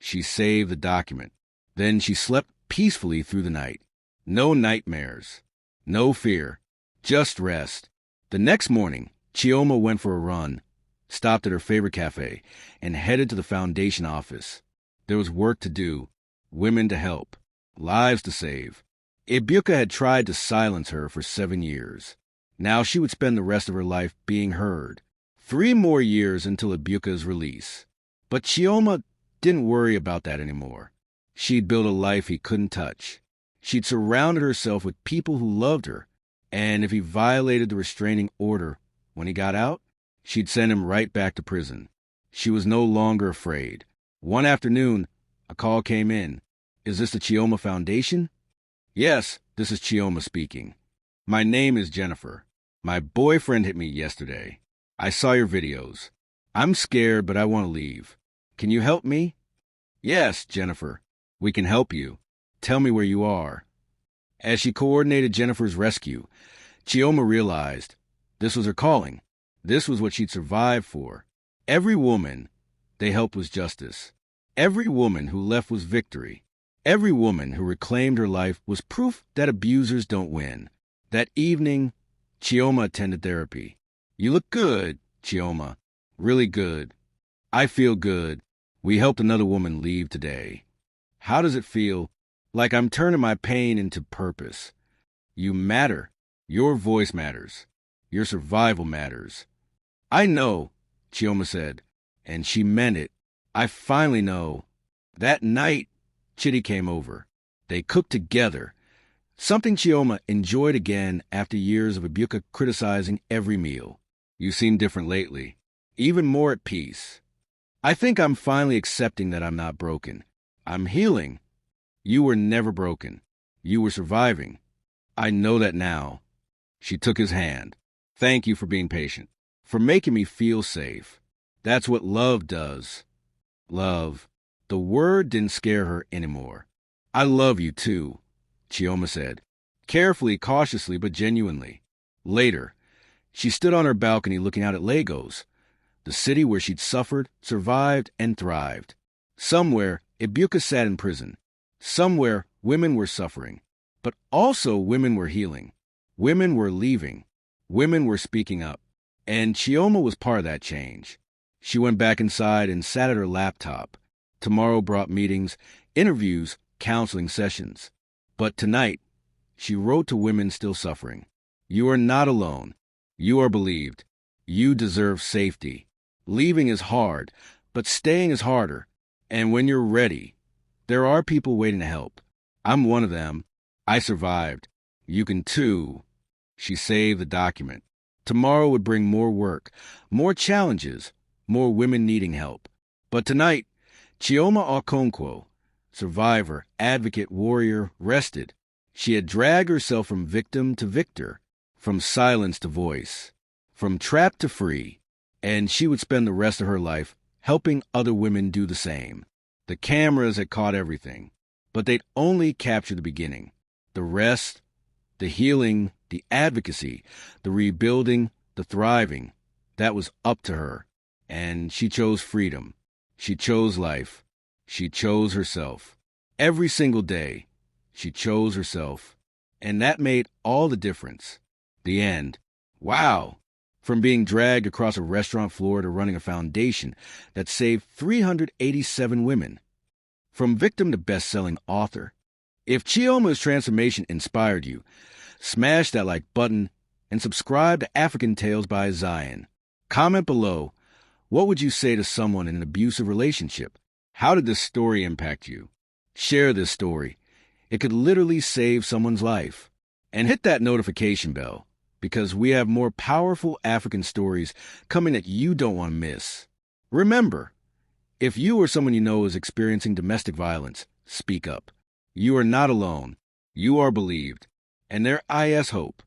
Speaker 1: She saved the document. Then she slept peacefully through the night. No nightmares, no fear, just rest. The next morning, Chioma went for a run, stopped at her favorite cafe, and headed to the foundation office. There was work to do, women to help, lives to save. Ibuka had tried to silence her for 7 years. Now she would spend the rest of her life being heard. 3 more years until Ibuka's release. But Chioma didn't worry about that anymore. She'd built a life he couldn't touch. She'd surrounded herself with people who loved her, and if he violated the restraining order when he got out, she'd send him right back to prison. She was no longer afraid. One afternoon, a call came in. Is this the Chioma Foundation? Yes, this is Chioma speaking. My name is Jennifer. My boyfriend hit me yesterday. I saw your videos. I'm scared, but I want to leave. Can you help me? Yes, Jennifer. We can help you. Tell me where you are. As she coordinated Jennifer's rescue, Chioma realized this was her calling. This was what she'd survived for. Every woman they helped was justice. Every woman who left was victory. Every woman who reclaimed her life was proof that abusers don't win. That evening, Chioma attended therapy. You look good, Chioma. Really good. I feel good. We helped another woman leave today. How does it feel? Like I'm turning my pain into purpose. You matter. Your voice matters. Your survival matters. I know, Chioma said, and she meant it. I finally know. That night, Chitty came over. They cooked together, something Chioma enjoyed again after years of Ibuka criticizing every meal. You seem different lately, even more at peace. I think I'm finally accepting that I'm not broken. I'm healing. You were never broken. You were surviving. I know that now. She took his hand. Thank you for being patient, for making me feel safe. That's what love does. Love. The word didn't scare her anymore. I love you too, Chioma said, carefully, cautiously, but genuinely. Later, she stood on her balcony looking out at Lagos, the city where she'd suffered, survived, and thrived. Somewhere, Ibuka sat in prison. Somewhere, women were suffering. But also women were healing. Women were leaving. Women were speaking up. And Chioma was part of that change. She went back inside and sat at her laptop. Tomorrow brought meetings, interviews, counseling sessions. But tonight, she wrote to women still suffering. You are not alone. You are believed. You deserve safety. Leaving is hard, but staying is harder. And when you're ready, there are people waiting to help. I'm one of them. I survived. You can too. She saved the document. Tomorrow would bring more work, more challenges, more women needing help. But tonight, Chioma Okonkwo, survivor, advocate, warrior, rested. She had dragged herself from victim to victor, from silence to voice, from trapped to free, and she would spend the rest of her life helping other women do the same. The cameras had caught everything, but they'd only captured the beginning. The rest, the healing, the advocacy, the rebuilding, the thriving, that was up to her. And she chose freedom. She chose life. She chose herself. Every single day, she chose herself. And that made all the difference. The end. Wow! From being dragged across a restaurant floor to running a foundation that saved 387 women. From victim to best-selling author. If Chioma's transformation inspired you, smash that like button and subscribe to African Tales by Zion. Comment below, what would you say to someone in an abusive relationship? How did this story impact you? Share this story. It could literally save someone's life. And hit that notification bell, because we have more powerful African stories coming that you don't want to miss. Remember, if you or someone you know is experiencing domestic violence, speak up. You are not alone. You are believed. And there is hope.